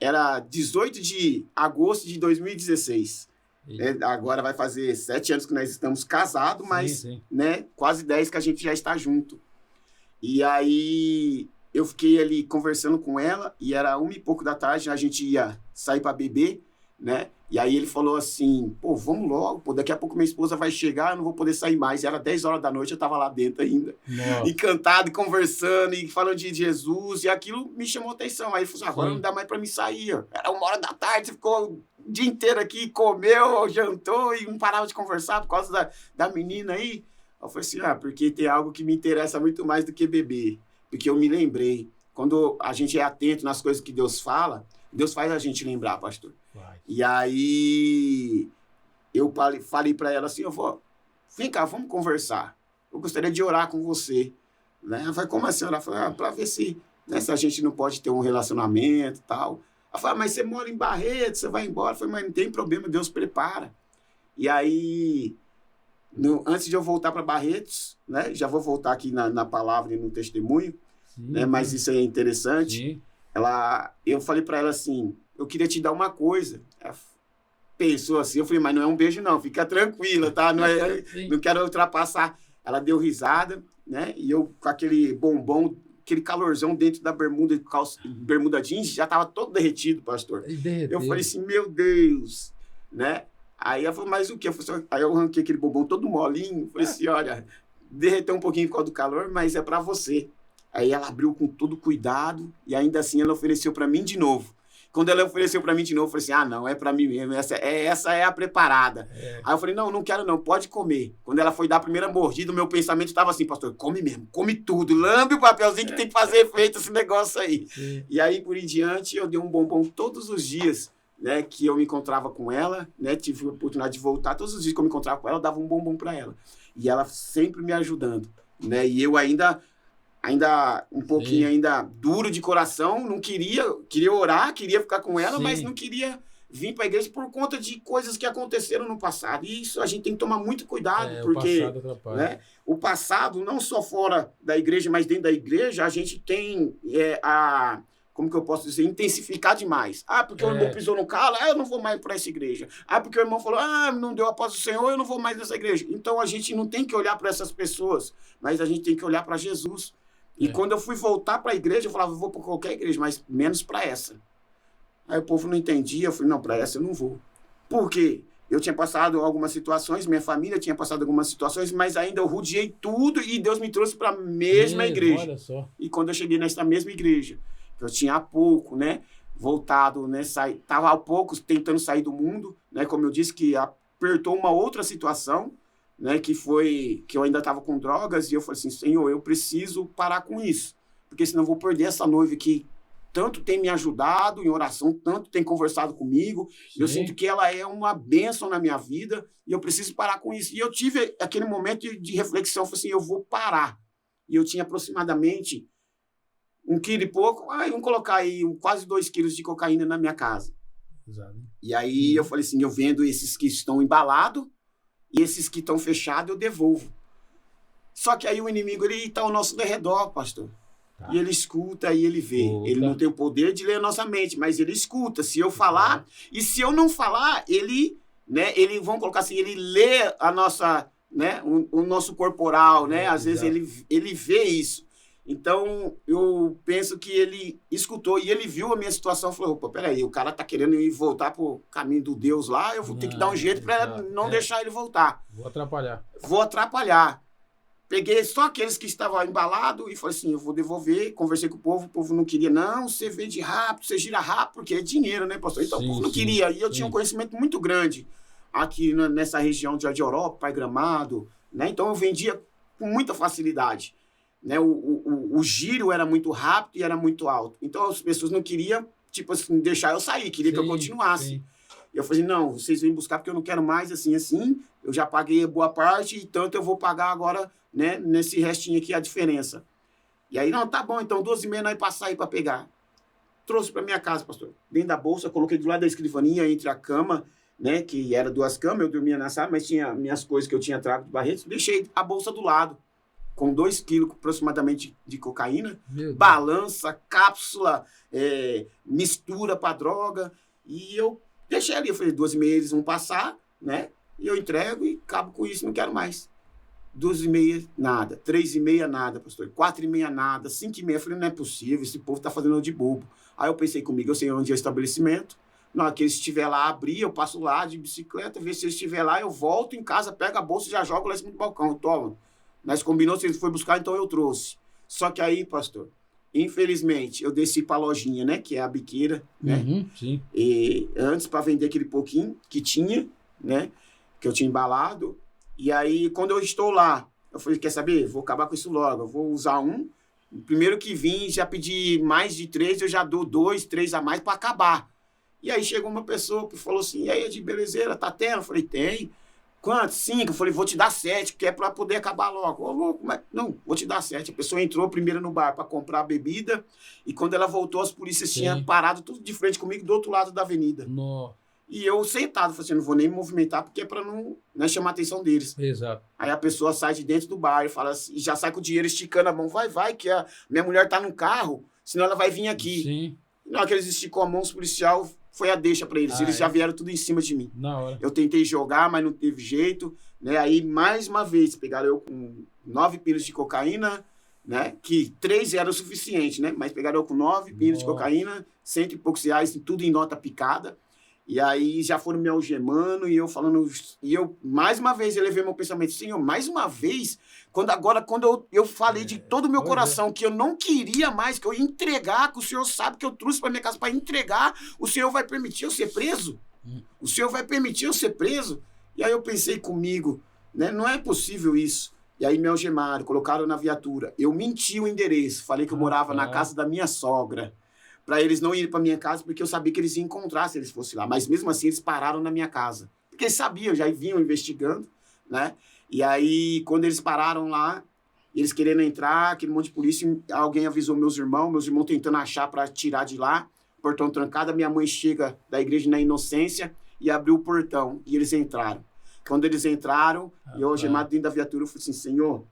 era 18 de agosto de 2016. Agora vai fazer 7 anos que nós estamos casados, mas né, quase 10 que a gente já está junto. E aí eu fiquei ali conversando com ela, e era 1h pouco da tarde, a gente ia sair para beber, né? E aí ele falou assim, pô, vamos logo, pô, daqui a pouco minha esposa vai chegar, eu não vou poder sair mais. E era 10 horas da noite, eu tava lá dentro ainda. Nossa. Encantado, e conversando, e falando de Jesus, e aquilo me chamou a atenção. Aí ele falou assim, agora Sim. não dá mais pra mim sair, ó. Era 1h da tarde, você ficou o dia inteiro aqui, comeu, jantou, e não parava de conversar por causa da menina aí. Eu falei assim, porque tem algo que me interessa muito mais do que beber. Porque eu me lembrei, quando a gente é atento nas coisas que Deus fala, Deus faz a gente lembrar, pastor. Vai. E aí eu falei para ela assim, vem cá, vamos conversar. Eu gostaria de orar com você. Né? Ela falou, como assim? Ela falou, para ver se, né, se a gente não pode ter um relacionamento e tal. Ela falou, mas você mora em Barretos, você vai embora. Eu falei, mas não tem problema, Deus prepara. E aí, antes de eu voltar para Barretos, né, já vou voltar aqui na palavra e no testemunho, Sim, né, mas isso aí é interessante. Sim. Eu falei para ela assim, eu queria te dar uma coisa. Ela pensou assim, eu falei, mas não é um beijo não, fica tranquila, tá? Não quero ultrapassar. Ela deu risada, né? E eu com aquele bombom, aquele calorzão dentro da bermuda jeans, já tava todo derretido, pastor. Eu falei assim, meu Deus, né? Aí ela falou, mas o quê? Aí eu arranquei aquele bombom todo molinho, falei assim, olha, derreteu um pouquinho por causa do calor, mas é para você. Aí ela abriu com todo cuidado e ainda assim ela ofereceu para mim de novo. Quando ela ofereceu para mim de novo, eu falei assim, não, é para mim mesmo, essa é a preparada. Aí eu falei, não quero não, pode comer. Quando ela foi dar a primeira mordida, o meu pensamento estava assim, pastor, come mesmo, come tudo, lambe o papelzinho que tem que fazer efeito esse negócio aí. Sim. E aí, por em diante, eu dei um bombom todos os dias, né, que eu me encontrava com ela, né, tive a oportunidade de voltar, todos os dias que eu me encontrava com ela, eu dava um bombom para ela. E ela sempre me ajudando, né, e eu ainda um pouquinho ainda duro de coração, não queria orar, queria ficar com ela, mas não queria vir para a igreja por conta de coisas que aconteceram no passado. E isso a gente tem que tomar muito cuidado, porque né, o passado, não só fora da igreja, mas dentro da igreja, a gente tem como que eu posso dizer, intensificar demais. Porque o irmão pisou no calo, eu não vou mais para essa igreja. Porque o irmão falou, não deu a paz do Senhor, eu não vou mais nessa igreja. Então a gente não tem que olhar para essas pessoas, mas a gente tem que olhar para Jesus. E quando eu fui voltar para a igreja, eu falava, eu vou para qualquer igreja, mas menos para essa. Aí o povo não entendia, eu falei, não, para essa eu não vou. Por quê? Eu tinha passado algumas situações, minha família tinha passado algumas situações, mas ainda eu rodeei tudo e Deus me trouxe para a mesma igreja. Olha só. E quando eu cheguei nessa mesma igreja, que eu tinha há pouco, né, voltado, né, estava há pouco tentando sair do mundo, né, como eu disse, que apertou uma outra situação, né, que eu ainda estava com drogas, e eu falei assim, Senhor, eu preciso parar com isso, porque senão eu vou perder essa noiva que tanto tem me ajudado em oração, tanto tem conversado comigo, eu sinto que ela é uma bênção na minha vida, e eu preciso parar com isso. E eu tive aquele momento de reflexão, eu falei assim, eu vou parar. E eu tinha aproximadamente 1 quilo e pouco, vamos colocar aí quase 2 quilos de cocaína na minha casa. Exato. E aí eu falei assim, eu vendo esses que estão embalados, e esses que estão fechados eu devolvo. Só que aí o inimigo, ele está ao nosso derredor, pastor. Tá. E ele escuta e ele vê. Ele não tem o poder de ler a nossa mente, mas ele escuta. Se eu falar, e se eu não falar, ele, né, vamos colocar assim, ele lê a nossa, né, o nosso corporal, né? Às vezes ele vê isso. Então, eu penso que ele escutou e ele viu a minha situação e falou, opa, peraí, o cara tá querendo ir voltar pro caminho do Deus lá, eu vou ter que dar um jeito para não deixar ele voltar. Vou atrapalhar. Peguei só aqueles que estavam embalados e falei assim, eu vou devolver, conversei com o povo não queria, não, você vende rápido, você gira rápido, porque é dinheiro, né, pastor? Então, o povo não queria, e eu tinha um conhecimento muito grande aqui nessa região de Jardim Europa, Pai Gramado, né, então eu vendia com muita facilidade. Né, o giro era muito rápido e era muito alto. Então, as pessoas não queriam, tipo assim, deixar eu sair, queria que eu continuasse. Sim. E eu falei, não, vocês vêm buscar porque eu não quero mais, assim, eu já paguei boa parte, e tanto eu vou pagar agora, né, nesse restinho aqui a diferença. E aí, não, tá bom, então 12h30 nós passar aí para pegar. Trouxe para minha casa, pastor. Dentro da bolsa, coloquei do lado da escrivaninha, entre a cama, né, que era 2 camas, eu dormia na sala, mas tinha minhas coisas que eu tinha trago de Barretos, deixei a bolsa do lado. Com 2 quilos aproximadamente de cocaína, balança, cápsula, mistura para droga, e eu deixei ali, eu falei, 12 meses vão passar, né, e eu entrego e acabo com isso, não quero mais. 2h30, nada. 3h30, nada, pastor. 4h30, nada. 5h30, eu falei, não é possível, esse povo tá fazendo eu de bobo. Aí eu pensei comigo, eu sei onde é o estabelecimento. Na hora que eles estiver lá, abrir, eu passo lá de bicicleta, ver se eles estiver lá, eu volto em casa, pego a bolsa e já jogo lá em cima do balcão. Toma. Nós combinamos, se eles foram buscar, então eu trouxe. Só que aí, pastor, infelizmente, eu desci pra lojinha, né? Que é a biqueira, né? Sim. E antes, para vender aquele pouquinho que tinha, né? Que eu tinha embalado. E aí, quando eu estou lá, eu falei, quer saber? Vou acabar com isso logo. Eu vou usar um. O primeiro que vim, já pedi mais de 3, eu já dou 2, 3 a mais para acabar. E aí chegou uma pessoa que falou assim, e aí, de belezeira, tá tendo? Eu falei, tem. Quantos? 5. Eu falei, vou te dar 7, que é para poder acabar logo. Ô, louco, mas não, vou te dar 7. A pessoa entrou primeiro no bar para comprar a bebida e quando ela voltou, as polícias tinham parado tudo de frente comigo do outro lado da avenida. No... E eu sentado, falei assim, não vou nem me movimentar porque é para não, né, chamar a atenção deles. Exato. Aí a pessoa sai de dentro do bar e fala assim, e já sai com o dinheiro esticando a mão. Vai, que a minha mulher tá no carro, senão ela vai vir aqui. Sim. E na hora que eles esticou a mão, os policiais foi a deixa para eles. Eles já vieram tudo em cima de mim. Na hora. Eu tentei jogar, mas não teve jeito. Né? Aí, mais uma vez, pegaram eu com 9 pilas de cocaína, né? Que 3 era o suficiente, né? Mas pegaram eu com 9 pilas de cocaína, 100 e poucos reais, tudo em nota picada. E aí já foram me algemando e eu falando... E eu, mais uma vez, elevei meu pensamento. Senhor, mais uma vez, quando eu falei de todo o meu coração que eu não queria mais, que eu ia entregar, que o Senhor sabe que eu trouxe para minha casa para entregar, o Senhor vai permitir eu ser preso? O Senhor vai permitir eu ser preso? E aí eu pensei comigo, né? Não é possível isso. E aí me algemaram, colocaram na viatura. Eu menti o endereço, falei que eu morava na casa da minha sogra, para eles não irem para minha casa, porque eu sabia que eles iam encontrar se eles fossem lá. Mas mesmo assim, eles pararam na minha casa. Porque eles sabiam, já vinham investigando, né? E aí, quando eles pararam lá, eles querendo entrar, aquele monte de polícia, alguém avisou meus irmãos tentando achar para tirar de lá, portão trancado, a minha mãe chega da igreja na inocência e abriu o portão, e eles entraram. Quando eles entraram, eu algemado dentro da viatura, eu falei assim, Senhor,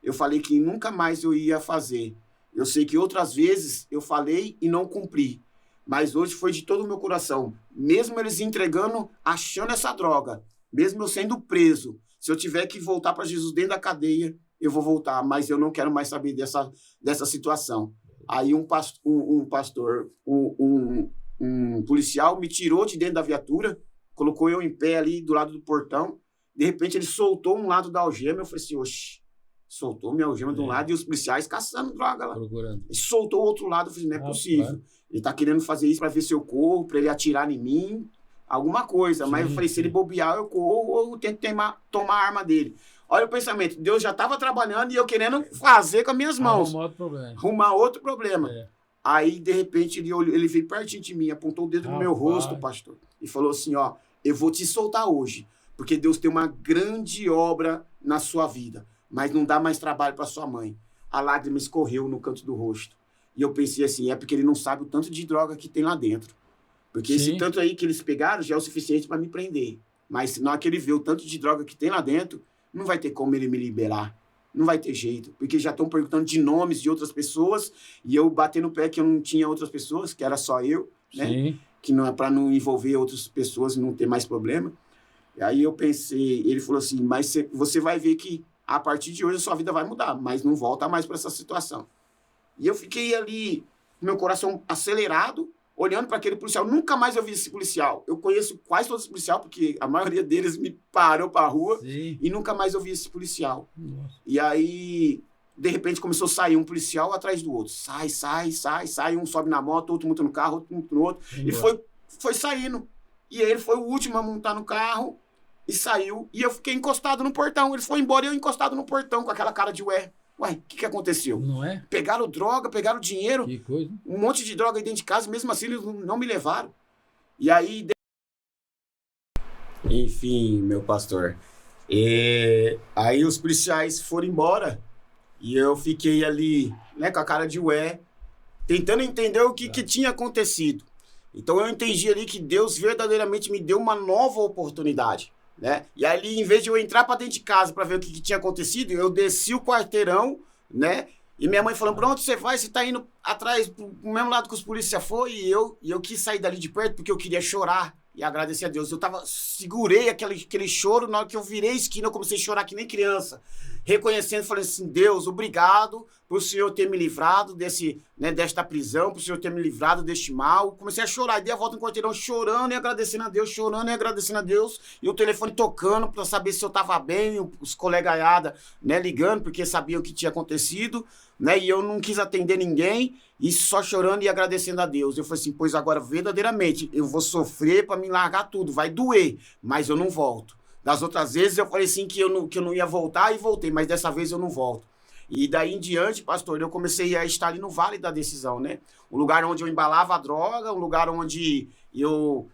eu falei que nunca mais eu ia fazer. Eu sei que outras vezes eu falei e não cumpri. Mas hoje foi de todo o meu coração. Mesmo eles entregando, achando essa droga, mesmo eu sendo preso, se eu tiver que voltar para Jesus dentro da cadeia, eu vou voltar. Mas eu não quero mais saber dessa situação. Aí um policial me tirou de dentro da viatura, colocou eu em pé ali do lado do portão. De repente ele soltou um lado da algema. Eu falei assim, oxi. Soltou minha algema de um lado e os policiais caçando droga lá. Procurando. Ele soltou o outro lado, eu falei, não é possível. Ele tá querendo fazer isso para ver se eu corro, para ele atirar em mim, alguma coisa. Mas eu falei, se ele bobear, eu corro ou eu tento tomar a arma dele. Olha o pensamento, Deus já estava trabalhando e eu querendo fazer com as minhas mãos. Arrumar outro problema. Aí, de repente, ele veio pertinho de mim, apontou o dedo no meu rosto, pastor, e falou assim, ó, eu vou te soltar hoje, porque Deus tem uma grande obra na sua vida. Mas não dá mais trabalho para sua mãe. A lágrima escorreu no canto do rosto. E eu pensei assim, é porque ele não sabe o tanto de droga que tem lá dentro. Porque esse tanto aí que eles pegaram já é o suficiente para me prender. Mas na hora que ele vê o tanto de droga que tem lá dentro, não vai ter como ele me liberar. Não vai ter jeito. Porque já estão perguntando de nomes de outras pessoas e eu bater no pé que eu não tinha outras pessoas, que era só eu, né? Que não é para não envolver outras pessoas e não ter mais problema. E aí eu pensei, ele falou assim, mas você vai ver que a partir de hoje a sua vida vai mudar, mas não volta mais para essa situação. E eu fiquei ali, com meu coração acelerado, olhando para aquele policial. Nunca mais eu vi esse policial. Eu conheço quase todos os policiais, porque a maioria deles me parou para a rua, e nunca mais eu vi esse policial. Nossa. E aí, de repente, começou a sair um policial atrás do outro. Sai, um sobe na moto, outro monta no carro, outro monta no outro. E foi saindo. E ele foi o último a montar no carro, e saiu, e eu fiquei encostado no portão. Ele foi embora e eu encostado no portão com aquela cara de ué, o que aconteceu? Não é? Pegaram droga, pegaram dinheiro, que coisa. Um monte de droga aí dentro de casa, mesmo assim eles não me levaram. E aí... Enfim, meu pastor, aí os policiais foram embora e eu fiquei ali, né, com a cara de ué, tentando entender o que tinha acontecido. Então eu entendi ali que Deus verdadeiramente me deu uma nova oportunidade. Né? E ali, em vez de eu entrar para dentro de casa para ver o que tinha acontecido, eu desci o quarteirão, né? E minha mãe falando, pra onde você vai? Você tá indo atrás pro mesmo lado que os polícia foi? E eu quis sair dali de perto porque eu queria chorar. e agradecer a Deus. Eu segurei aquele choro, na hora que eu virei a esquina, eu comecei a chorar que nem criança. Reconhecendo, falei assim, Deus, obrigado por o Senhor ter me livrado desta prisão, por o Senhor ter me livrado deste mal. Comecei a chorar, dei a volta no quarteirão chorando e agradecendo a Deus, e o telefone tocando para saber se eu estava bem, os colegaiadas, né, ligando, porque sabiam o que tinha acontecido, né, e eu não quis atender ninguém, e só chorando e agradecendo a Deus. Eu falei assim, pois agora verdadeiramente eu vou sofrer para me largar tudo, vai doer, mas eu não volto. Das outras vezes eu falei assim que eu não ia voltar e voltei, mas dessa vez eu não volto. E daí em diante, pastor, eu comecei a estar ali no Vale da Decisão, né? Um lugar onde eu embalava a droga, um lugar onde eu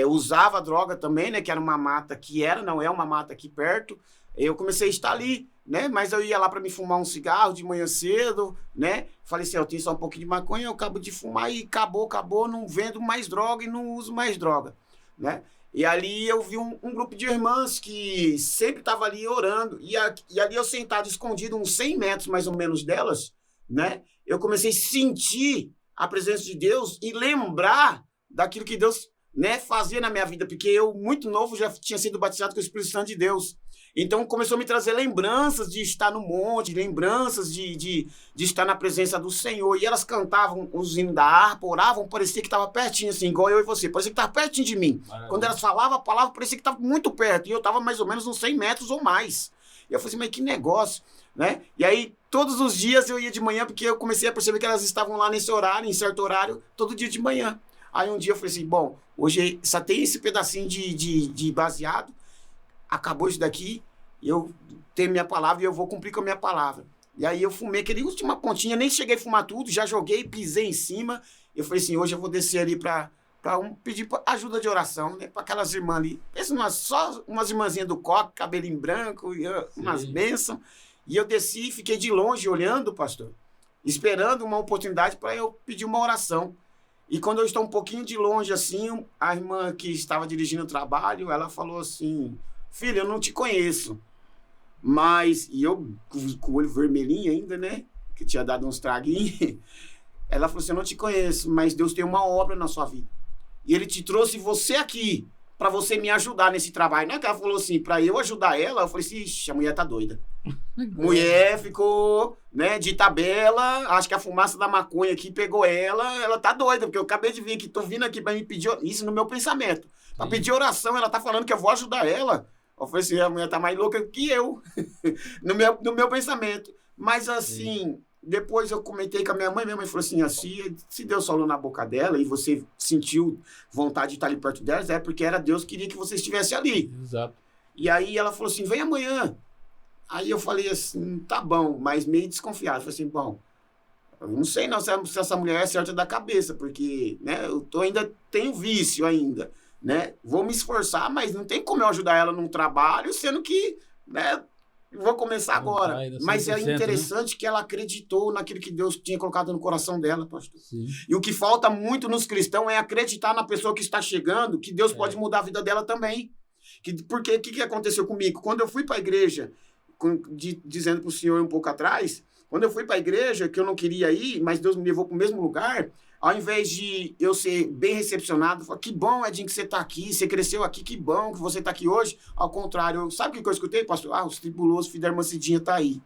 usava a droga também, né? Que era uma mata não é uma mata aqui perto. Eu comecei a estar ali, né? Mas eu ia lá para me fumar um cigarro de manhã cedo, né? Falei assim, eu tenho só um pouquinho de maconha, eu acabo de fumar e acabou, não vendo mais droga e não uso mais droga, né? E ali eu vi um grupo de irmãs que sempre estava ali orando. E ali eu sentado, escondido, uns 100 metros mais ou menos delas, né? Eu comecei a sentir a presença de Deus e lembrar daquilo que Deus, né, fazia na minha vida. Porque eu, muito novo, já tinha sido batizado com o Espírito Santo de Deus. Então começou a me trazer lembranças de estar no monte, lembranças de estar na presença do Senhor. E elas cantavam os hinos da harpa, oravam, parecia que estava pertinho, assim, igual eu e você. Parecia que estava pertinho de mim. Maravilha. Quando elas falavam a palavra, parecia que estava muito perto. E eu estava mais ou menos uns 100 metros ou mais. E eu falei assim, mas que negócio, né? E aí, todos os dias eu ia de manhã, porque eu comecei a perceber que elas estavam lá nesse horário, em certo horário, todo dia de manhã. Aí um dia eu falei assim, bom, hoje só tem esse pedacinho de baseado, acabou isso daqui, eu tenho minha palavra e eu vou cumprir com a minha palavra. E aí eu fumei aquele última pontinha, nem cheguei a fumar tudo, já joguei, pisei em cima. Eu falei assim, hoje eu vou descer ali para pedir ajuda de oração, né? Para aquelas irmãs ali. Só umas irmãzinhas do coque, cabelinho branco, umas bênçãos. E eu desci e fiquei de longe olhando, pastor, esperando uma oportunidade para eu pedir uma oração. E quando eu estou um pouquinho de longe assim, a irmã que estava dirigindo o trabalho, ela falou assim, filho, eu não te conheço. Mas, e eu com o olho vermelhinho ainda, né? Que tinha dado uns traguinhos. Ela falou assim, eu não te conheço, mas Deus tem uma obra na sua vida. E Ele te trouxe você aqui para você me ajudar nesse trabalho. Não é que ela falou assim, para eu ajudar ela, eu falei assim, ixi, a mulher tá doida. Mulher ficou, né, de tabela, acho que a fumaça da maconha aqui pegou ela tá doida, porque eu acabei de vir aqui, tô vindo aqui para me pedir, isso no meu pensamento. Para pedir oração, ela tá falando que eu vou ajudar ela. Eu falei assim, a mulher tá mais louca que eu, no meu pensamento. Mas assim, depois eu comentei com a minha mãe falou assim, se Deus falou na boca dela e você sentiu vontade de estar ali perto dela, é porque era Deus que queria que você estivesse ali. Exato. E aí ela falou assim, vem amanhã. Aí eu falei assim, tá bom, mas meio desconfiado. Falei assim, bom, eu não sei não se essa mulher é certa da cabeça, porque, né, ainda tenho vício ainda. Né? Vou me esforçar, mas não tem como eu ajudar ela num trabalho, sendo que, né, vou começar agora. Mas é interessante, né, que ela acreditou naquilo que Deus tinha colocado no coração dela, pastor. Sim. E o que falta muito nos cristãos é acreditar na pessoa que está chegando, que Deus pode mudar a vida dela também. Porque o que aconteceu comigo? Quando eu fui para a igreja, dizendo para o senhor um pouco atrás, quando eu fui para a igreja, que eu não queria ir, mas Deus me levou para o mesmo lugar, ao invés de eu ser bem recepcionado, eu falei, que bom, Edinho, que você está aqui, você cresceu aqui, que bom que você está aqui hoje. Ao contrário, sabe o que eu escutei, pastor? Os tribulosos, filho da irmã Cidinha tá aí.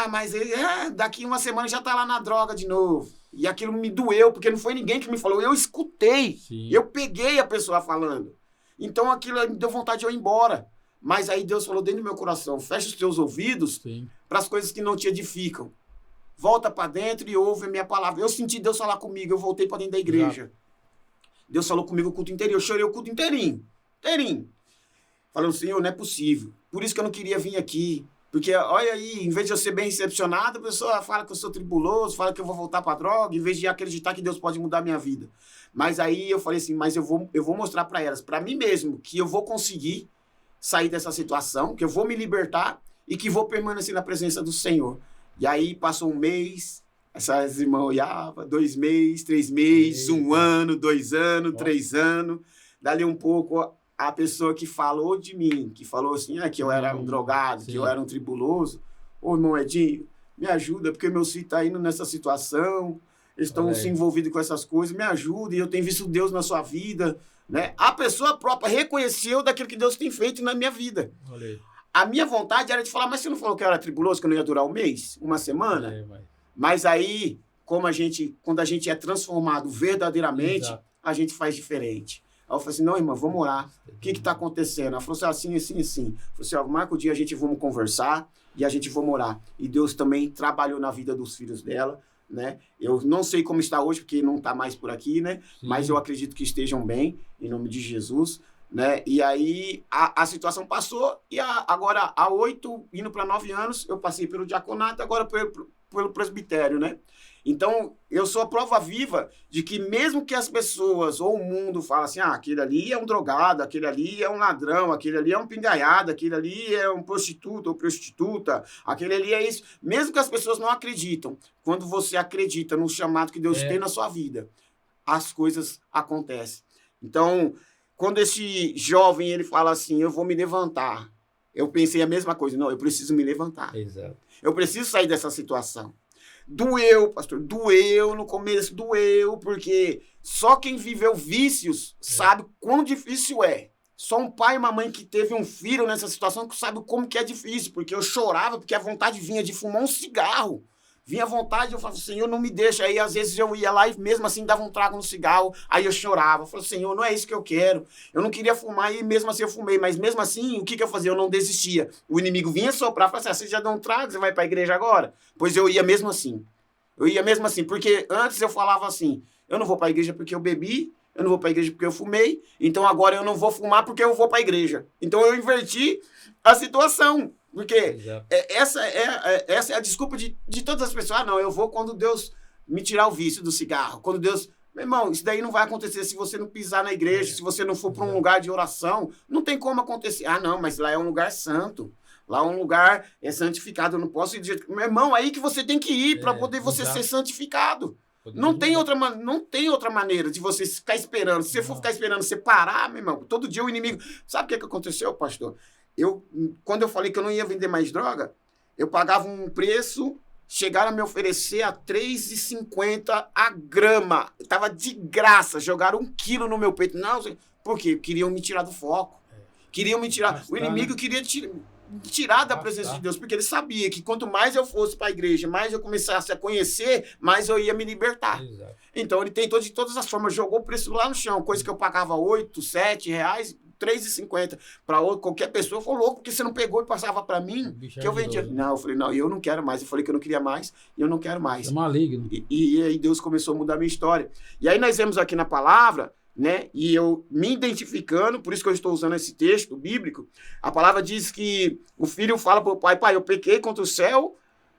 Mas ele, daqui uma semana já tá lá na droga de novo. E aquilo me doeu, porque não foi ninguém que me falou, eu escutei. Sim. Eu peguei a pessoa falando. Então aquilo me deu vontade de eu ir embora. Mas aí Deus falou dentro do meu coração, fecha os teus ouvidos para as coisas que não te edificam. Volta para dentro e ouve a minha palavra. Eu senti Deus falar comigo, eu voltei para dentro da igreja. Exato. Deus falou comigo o culto inteiro, eu chorei o culto inteirinho. Falando, Senhor, não é possível. Por isso que eu não queria vir aqui. Porque, olha aí, em vez de eu ser bem recepcionado, a pessoa fala que eu sou tribuloso, fala que eu vou voltar para droga, em vez de acreditar que Deus pode mudar a minha vida. Mas aí eu falei assim, mas eu vou mostrar para elas, para mim mesmo, que eu vou conseguir sair dessa situação, que eu vou me libertar e que vou permanecer na presença do Senhor. E aí passou um mês, essas irmãs olhavam, 2 meses, 3 meses, 1 ano, 2 anos, 3 anos. Dali um pouco, a pessoa que falou de mim, que falou assim, que eu era um drogado, que eu era um tribuloso. Ô, irmão Edinho, me ajuda, porque meu filho está indo nessa situação. estão se envolvidos com essas coisas, me ajudem, eu tenho visto Deus na sua vida, né? A pessoa própria reconheceu daquilo que Deus tem feito na minha vida. Olha aí. A minha vontade era de falar, mas você não falou que eu era tribuloso, que eu não ia durar um mês, uma semana? Mas aí, quando a gente é transformado verdadeiramente, Exato. a gente faz diferente. Aí eu falei assim, não, irmã, vamos orar. O que está acontecendo? Ela falou assim, assim. Falei assim, ó, marca o dia, a gente vamos conversar e a gente vamos orar. E Deus também trabalhou na vida dos filhos dela, né? Eu não sei como está hoje, porque não está mais por aqui, né? Sim. Mas eu acredito que estejam bem, em nome de Jesus, né? E aí a situação passou e agora há 8, indo para 9 anos, eu passei pelo diaconato, agora pelo presbitério, né? Então, eu sou a prova viva de que mesmo que as pessoas ou o mundo falem assim, aquele ali é um drogado, aquele ali é um ladrão, aquele ali é um pingaiado, aquele ali é um prostituto ou prostituta, aquele ali é isso. Mesmo que as pessoas não acreditam, quando você acredita no chamado que Deus tem na sua vida, as coisas acontecem. Então, quando esse jovem ele fala assim, eu vou me levantar, eu pensei a mesma coisa, não, eu preciso me levantar. Exato. Eu preciso sair dessa situação. Doeu, pastor, doeu no começo, doeu, porque só quem viveu vícios sabe quão difícil é. Só um pai e uma mãe que teve um filho nessa situação que sabe como que é difícil, porque eu chorava, porque a vontade vinha de fumar um cigarro. Vinha à vontade, eu falava, Senhor, não me deixa. Aí, às vezes, eu ia lá e mesmo assim dava um trago no cigarro. Aí eu chorava. Eu falava, Senhor, não é isso que eu quero. Eu não queria fumar e mesmo assim eu fumei. Mas mesmo assim, o que eu fazia? Eu não desistia. O inimigo vinha soprar e falava assim, você já deu um trago, você vai para a igreja agora? Pois eu ia mesmo assim. Eu ia mesmo assim, porque antes eu falava assim, eu não vou para a igreja porque eu bebi, eu não vou para a igreja porque eu fumei, então agora eu não vou fumar porque eu vou para a igreja. Então eu inverti a situação. Porque essa é a desculpa de todas as pessoas. Não, eu vou quando Deus me tirar o vício do cigarro. Quando Deus... Meu irmão, isso daí não vai acontecer se você não pisar na igreja, se você não for para um lugar de oração. Não tem como acontecer. Não, mas lá é um lugar santo. Lá é um lugar santificado. Eu não posso ir de jeito... Meu irmão, aí que você tem que ir para poder você ser santificado. Não tem outra maneira de você ficar esperando. Se você for ficar esperando você parar, meu irmão, todo dia o inimigo... Sabe o que aconteceu, pastor? Quando eu falei que eu não ia vender mais droga, eu pagava um preço, chegaram a me oferecer a R$3,50 a grama. Estava de graça, jogaram 1 quilo no meu peito. Não, por quê? Queriam me tirar do foco. Queriam me tirar. O inimigo queria tirar da presença de Deus, porque ele sabia que quanto mais eu fosse para a igreja, mais eu começasse a conhecer, mais eu ia me libertar. Exato. Então ele tentou de todas as formas, jogou o preço lá no chão, coisa que eu pagava R$8, R$7, R$3,50 para qualquer pessoa. Falou, louco, porque você não pegou e passava para mim, que eu vendia. Não, eu falei, não, eu não quero mais. Eu falei que eu não queria mais e eu não quero mais. É maligno. E aí Deus começou a mudar a minha história. E aí nós vemos aqui na palavra, né, e eu me identificando, por isso que eu estou usando esse texto bíblico, a palavra diz que o filho fala para o pai, pai, eu pequei contra o céu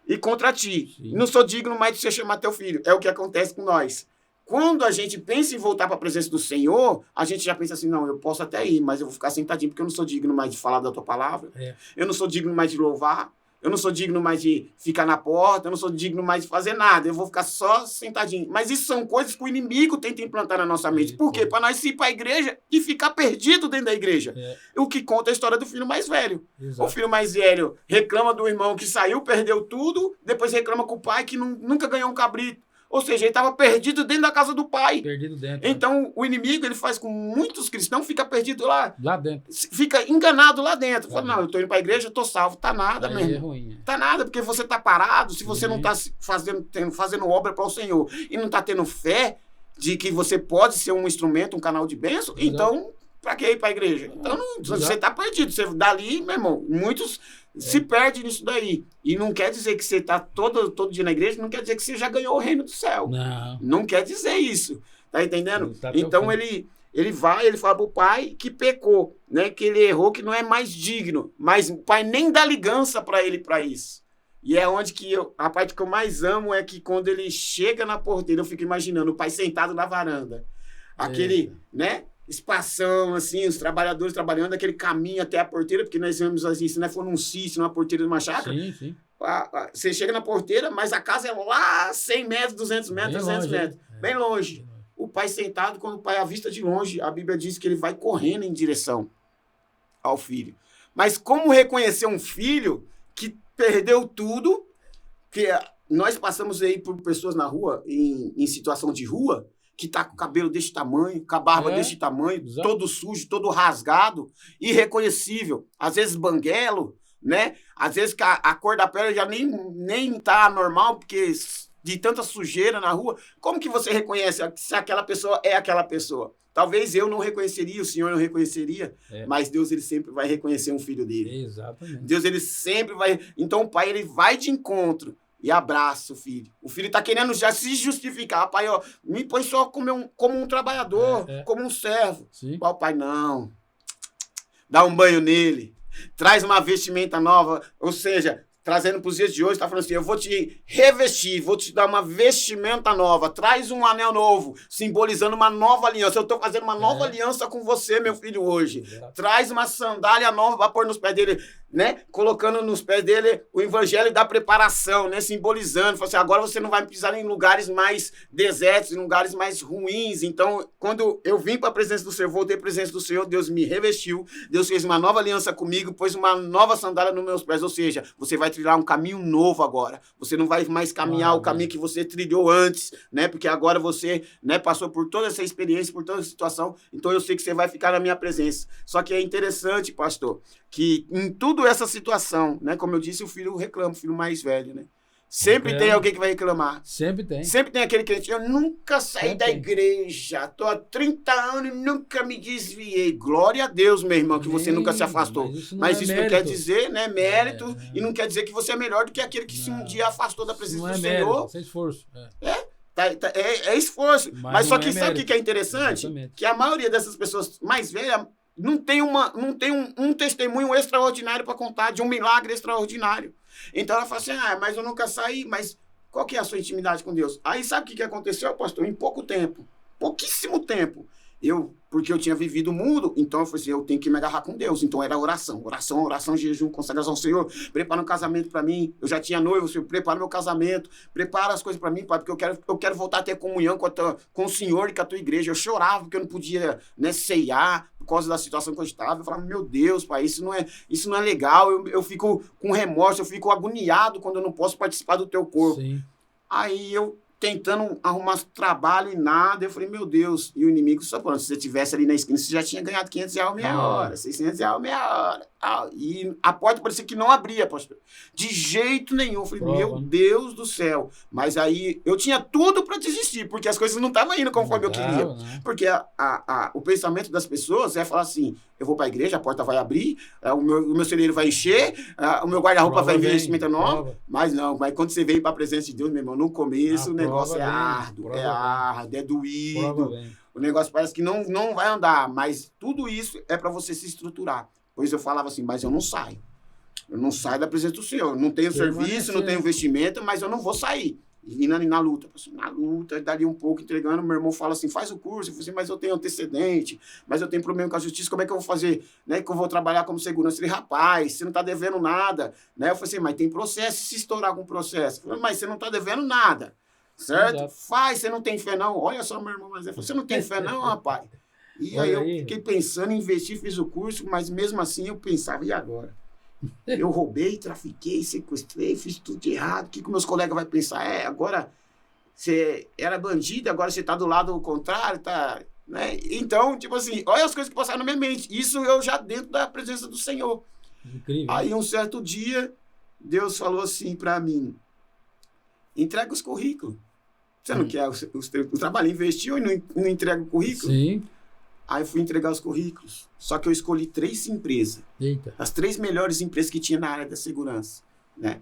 e contra ti. Sim. Não sou digno mais de você chamar teu filho. É o que acontece com nós. Quando a gente pensa em voltar para a presença do Senhor, a gente já pensa assim, não, eu posso até ir, mas eu vou ficar sentadinho, porque eu não sou digno mais de falar da tua palavra, eu não sou digno mais de louvar, eu não sou digno mais de ficar na porta, eu não sou digno mais de fazer nada, eu vou ficar só sentadinho. Mas isso são coisas que o inimigo tenta implantar na nossa mente. Por quê? Para nós ir para a igreja e ficar perdido dentro da igreja. O que conta é a história do filho mais velho. Exato. O filho mais velho reclama do irmão que saiu, perdeu tudo, depois reclama com o pai que nunca ganhou um cabrito. Ou seja, ele estava perdido dentro da casa do pai. Perdido dentro. Então, o inimigo, ele faz com muitos cristãos, fica perdido lá. Lá dentro. Fica enganado lá dentro. Fala, não, eu estou indo para a igreja, eu estou salvo. Tá nada, mesmo. É ruim. Tá nada, porque você está parado, se você não está fazendo obra para o Senhor e não está tendo fé de que você pode ser um instrumento, um canal de bênção, então, para que ir para a igreja? Então, você está perdido. Você dali, meu irmão, muitos... se perde nisso daí. E não quer dizer que você está todo dia na igreja, não quer dizer que você já ganhou o reino do céu. Não quer dizer isso. Tá entendendo? Então ele fala pro pai que pecou, né? Que ele errou, que não é mais digno. Mas o pai nem dá ligança para ele para isso. E é onde que a parte que eu mais amo é que quando ele chega na porteira, eu fico imaginando o pai sentado na varanda. Aquele, né? Espação, assim, os trabalhadores trabalhando, aquele caminho até a porteira, porque nós vemos assim, se não for num sítio, numa porteira de uma chácara, sim. Você chega na porteira, mas a casa é lá 100 metros, 200 metros, bem 300 longe, metros, bem longe. O pai sentado, quando o pai avista de longe, a Bíblia diz que ele vai correndo em direção ao filho. Mas como reconhecer um filho que perdeu tudo, que nós passamos aí por pessoas na rua, em situação de rua, que tá com o cabelo desse tamanho, com a barba desse tamanho, exato. todo sujo, todo rasgado, irreconhecível. Às vezes banguelo, né? Às vezes que a cor da pele já nem tá normal, porque de tanta sujeira na rua. Como que você reconhece se aquela pessoa é aquela pessoa? Talvez eu não reconheceria, o Senhor não reconheceria, mas Deus, ele sempre vai reconhecer um filho dele. Exatamente. Deus, ele sempre vai... Então, o pai, ele vai de encontro e abraça o filho. O filho está querendo já se justificar. Pai, ó, me põe só como um trabalhador, como um servo. Sim. O pai, não. Dá um banho nele. Traz uma vestimenta nova. Ou seja, trazendo para os dias de hoje, está falando assim, eu vou te revestir, vou te dar uma vestimenta nova. Traz um anel novo, simbolizando uma nova aliança. Eu estou fazendo uma nova aliança com você, meu filho, hoje. Traz uma sandália nova para pôr nos pés dele, né? Colocando nos pés dele o evangelho da preparação, né? Simbolizando. Assim, agora você não vai pisar em lugares mais desertos, em lugares mais ruins. Então, quando eu vim para a presença do Senhor, voltei à presença do Senhor, Deus me revestiu, Deus fez uma nova aliança comigo, pôs uma nova sandália nos meus pés. Ou seja, você vai trilhar um caminho novo agora. Você não vai mais caminhar o caminho que você trilhou antes, né? Porque agora você, né, passou por toda essa experiência, por toda essa situação. Então, eu sei que você vai ficar na minha presença. Só que é interessante, pastor, que em tudo essa situação, né? Como eu disse, o filho reclama, o filho mais velho, né? Sempre tem alguém que vai reclamar. Sempre tem. Sempre tem aquele crente. Eu nunca saí da igreja. Tô há 30 anos e nunca me desviei. Glória a Deus, meu irmão, que você nunca se afastou. Mas isso não quer dizer, né, mérito, e não quer dizer que você é melhor do que aquele que se um dia afastou da presença do Senhor. Mérito, é esforço. É esforço. Mas só que sabe o que é interessante? Exatamente. Que a maioria dessas pessoas mais velhas não tem um testemunho extraordinário para contar, de um milagre extraordinário. Então ela fala assim, mas eu nunca saí, mas qual que é a sua intimidade com Deus? Aí sabe o que aconteceu, pastor? Em pouco tempo, pouquíssimo tempo, porque eu tinha vivido o mundo, então eu falei assim, eu tenho que me agarrar com Deus. Então era oração, jejum, consagração. Senhor, prepara um casamento para mim. Eu já tinha noivo, Senhor, prepara meu casamento, prepara as coisas para mim, Pai, porque eu quero voltar a ter comunhão com o Senhor e com a tua igreja. Eu chorava porque eu não podia, né, ceiar por causa da situação que eu estava. Eu falava, meu Deus, Pai, isso não é legal. Eu fico com remorso, eu fico agoniado quando eu não posso participar do teu corpo. Sim. Aí eu tentando arrumar trabalho e nada, eu falei, meu Deus, e o inimigo só falando, se você estivesse ali na esquina, você já tinha ganhado R$500 meia hora, R$600 meia hora. E a porta parecia que não abria, pastor. De jeito nenhum. Eu falei, meu Deus do céu. Mas aí eu tinha tudo para desistir, porque as coisas não estavam indo conforme eu queria. Né? Porque o pensamento das pessoas é falar assim, eu vou para a igreja, a porta vai abrir, o meu celeiro vai encher, o meu guarda-roupa vai vir vestimenta nova. Mas não, mas quando você veio para a presença de Deus, meu irmão, no começo o negócio é árduo, é doído. O negócio parece que não vai andar, mas tudo isso é para você se estruturar. Pois eu falava assim, mas eu não saio. Eu não saio da presença do Senhor. Não tenho serviço, não tenho investimento, mas eu não vou sair. E na luta. Na luta, dali um pouco entregando, meu irmão fala assim, faz o curso. Eu falei assim, mas eu tenho antecedente, mas eu tenho problema com a justiça, como é que eu vou fazer? Né? Que eu vou trabalhar como segurança. Ele, rapaz, você não está devendo nada. Né? Eu falei assim, mas tem processo, se estourar algum processo. Eu falei, mas você não está devendo nada. Certo? Exato. Faz, você não tem fé não. Olha só, meu irmão, mas você não tem fé não, rapaz. E aí eu fiquei pensando em investir, fiz o curso, mas mesmo assim eu pensava, e agora? Eu roubei, trafiquei, sequestrei, fiz tudo de errado. O que meus colegas vão pensar? Agora você era bandido, agora você está do lado contrário, tá? Né? Então, tipo assim, olha as coisas que passaram na minha mente. Isso eu já dentro da presença do Senhor. Incrível. Aí um certo dia, Deus falou assim para mim, entrega os currículos. Você não quer o trabalho, investiu e não entrega o currículo? Sim. Aí eu fui entregar os currículos. Só que eu escolhi 3 empresas. Eita. As 3 melhores empresas que tinha na área da segurança. Né?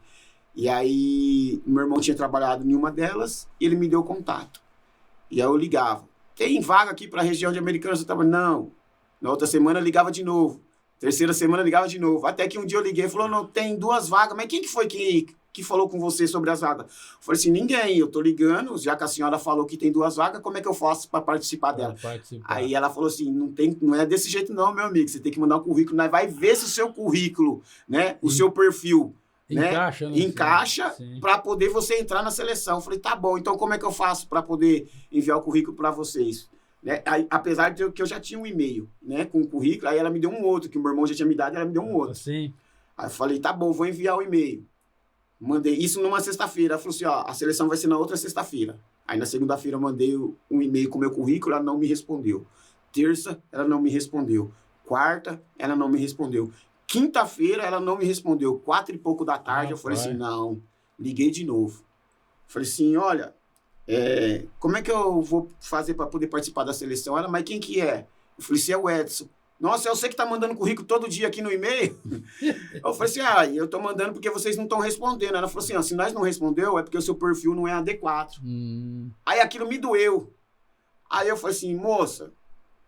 E aí, meu irmão tinha trabalhado em uma delas e ele me deu contato. E aí eu ligava. Tem vaga aqui para a região de Americana? Eu estava, não. Na outra semana eu ligava de novo. Terceira semana eu ligava de novo. Até que um dia eu liguei e falou, não, tem 2 vagas. Mas quem que foi que falou com você sobre as vagas? Eu falei assim, ninguém, eu tô ligando, já que a senhora falou que tem 2 vagas, como é que eu faço para participar dela? Aí ela falou assim, não é desse jeito não, meu amigo, você tem que mandar um currículo, nós vai ver se o seu currículo, né, o seu perfil, encaixa para poder você entrar na seleção. Eu falei, tá bom, então como é que eu faço para poder enviar o currículo para vocês? Né? Aí, apesar de que eu já tinha um e-mail, né, com o currículo, aí ela me deu um outro, que o meu irmão já tinha me dado, ela me deu um outro. Sim. Aí eu falei, tá bom, vou enviar o e-mail. Mandei isso numa sexta-feira. Ela falou assim, ó, a seleção vai ser na outra sexta-feira. Aí na segunda-feira eu mandei um e-mail com o meu currículo, ela não me respondeu. Terça, ela não me respondeu. Quarta, ela não me respondeu. Quinta-feira, ela não me respondeu. 4 e pouco da tarde, eu falei assim, não. Liguei de novo. Falei assim, olha, como é que eu vou fazer para poder participar da seleção? Ela, mas quem que é? Eu falei assim, é o Edson. Nossa, eu sei que tá mandando currículo todo dia aqui no e-mail. Eu falei assim, eu tô mandando porque vocês não estão respondendo. Ela falou assim, ó, se nós não respondeu, é porque o seu perfil não é adequado. Aí aquilo me doeu. Aí eu falei assim, moça,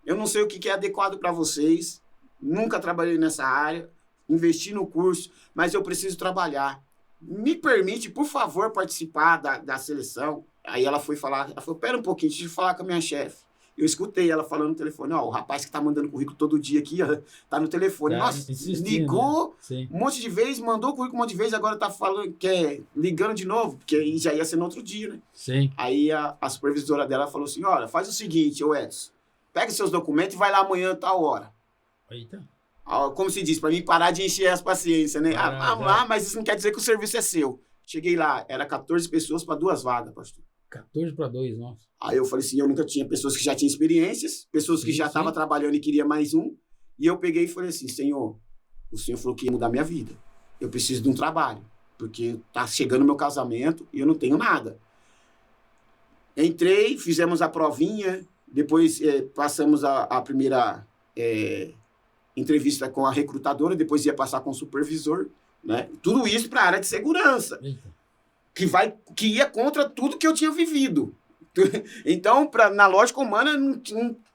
eu não sei o que é adequado para vocês, nunca trabalhei nessa área, investi no curso, mas eu preciso trabalhar. Me permite, por favor, participar da seleção? Aí ela foi falar, ela falou, pera um pouquinho, deixa eu falar com a minha chefe. Eu escutei ela falando no telefone, ó, o rapaz que tá mandando currículo todo dia aqui, ó, tá no telefone. Nossa, ligou um monte de vezes, mandou currículo um monte de vezes, agora tá falando que ligando de novo, porque aí já ia ser no outro dia, né? Sim. Aí a supervisora dela falou assim, olha, faz o seguinte, ô Edson, pega seus documentos e vai lá amanhã, tal hora. Eita. Como se diz, para mim parar de encher as paciências, né? Mas isso não quer dizer que o serviço é seu. Cheguei lá, era 14 pessoas para 2 vagas, pastor. 14 para 2, nossa. Aí eu falei assim, eu nunca tinha pessoas que já tinham experiências, pessoas que já estavam trabalhando e queria mais um. E eu peguei e falei assim, Senhor, o Senhor falou que ia mudar minha vida. Eu preciso de um trabalho, porque tá chegando o meu casamento e eu não tenho nada. Entrei, fizemos a provinha, depois passamos a primeira entrevista com a recrutadora, depois ia passar com o supervisor, né? Tudo isso para a área de segurança. Eita. Que ia contra tudo que eu tinha vivido. Então, na lógica humana, não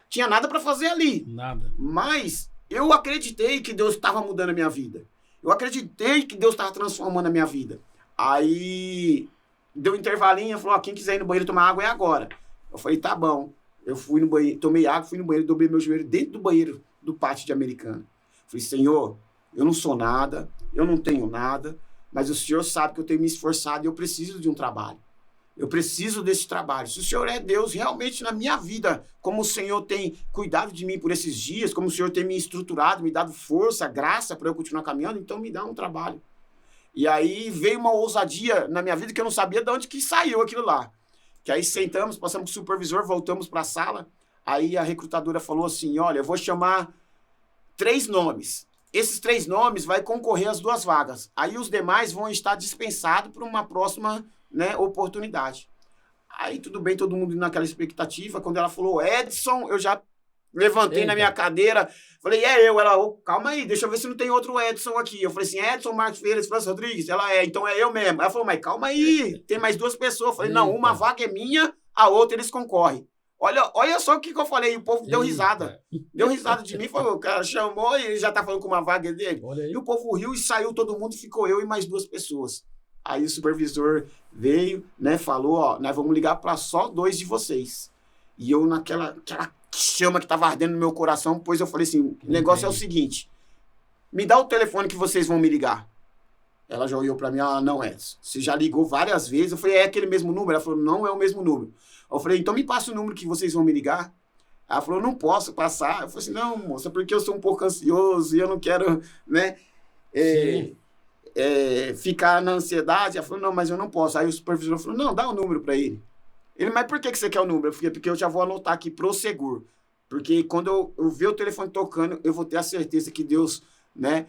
tinha nada para fazer ali. Nada. Mas eu acreditei que Deus estava mudando a minha vida. Eu acreditei que Deus estava transformando a minha vida. Aí, deu um intervalinho, falou, quem quiser ir no banheiro tomar água é agora. Eu falei, tá bom. Eu fui no banheiro, tomei água, fui no banheiro, dobrei meu joelho dentro do banheiro do pátio de Americana. Falei, Senhor, eu não sou nada, eu não tenho nada, mas o Senhor sabe que eu tenho me esforçado e eu preciso de um trabalho. Eu preciso desse trabalho. Se o Senhor é Deus realmente na minha vida, como o Senhor tem cuidado de mim por esses dias, como o Senhor tem me estruturado, me dado força, graça para eu continuar caminhando, então me dá um trabalho. E aí veio uma ousadia na minha vida que eu não sabia de onde que saiu aquilo lá. Que aí sentamos, passamos com o supervisor, voltamos para a sala, aí a recrutadora falou assim, olha, eu vou chamar 3 nomes. Esses 3 nomes vai concorrer às 2 vagas. Aí os demais vão estar dispensados para uma próxima, né, oportunidade. Aí tudo bem, todo mundo naquela expectativa. Quando ela falou Edson, eu já levantei na minha cadeira. Falei, é eu. Ela, calma aí, deixa eu ver se não tem outro Edson aqui. Eu falei assim, Edson Marcos Ferreira França Rodrigues. Ela, então é eu mesmo. Ela falou, mas calma aí, tem mais 2 pessoas. Eu falei, não, uma vaga é minha, a outra eles concorrem. Olha só o que eu falei, o povo deu risada. Deu risada de mim, falou, o cara chamou e ele já tá falando com uma vaga dele. E o povo riu e saiu todo mundo, ficou eu e mais 2 pessoas. Aí o supervisor veio, né, falou, nós vamos ligar para só 2 de vocês. E eu naquela chama que tava ardendo no meu coração, pois eu falei assim, o negócio é o seguinte, me dá o telefone que vocês vão me ligar. Ela já olhou para mim, não, Edson, você já ligou várias vezes. Eu falei, é aquele mesmo número? Ela falou, não é o mesmo número. Eu falei, então me passa o número que vocês vão me ligar. Ela falou, não posso passar. Eu falei assim, não, moça, porque eu sou um pouco ansioso e eu não quero, né, ficar na ansiedade. Ela falou, não, mas eu não posso. Aí o supervisor falou, não, dá o número para ele. Ele, mas por que você quer o número? Eu falei, porque eu já vou anotar aqui pro seguro. Porque quando eu ver o telefone tocando, eu vou ter a certeza que Deus, né,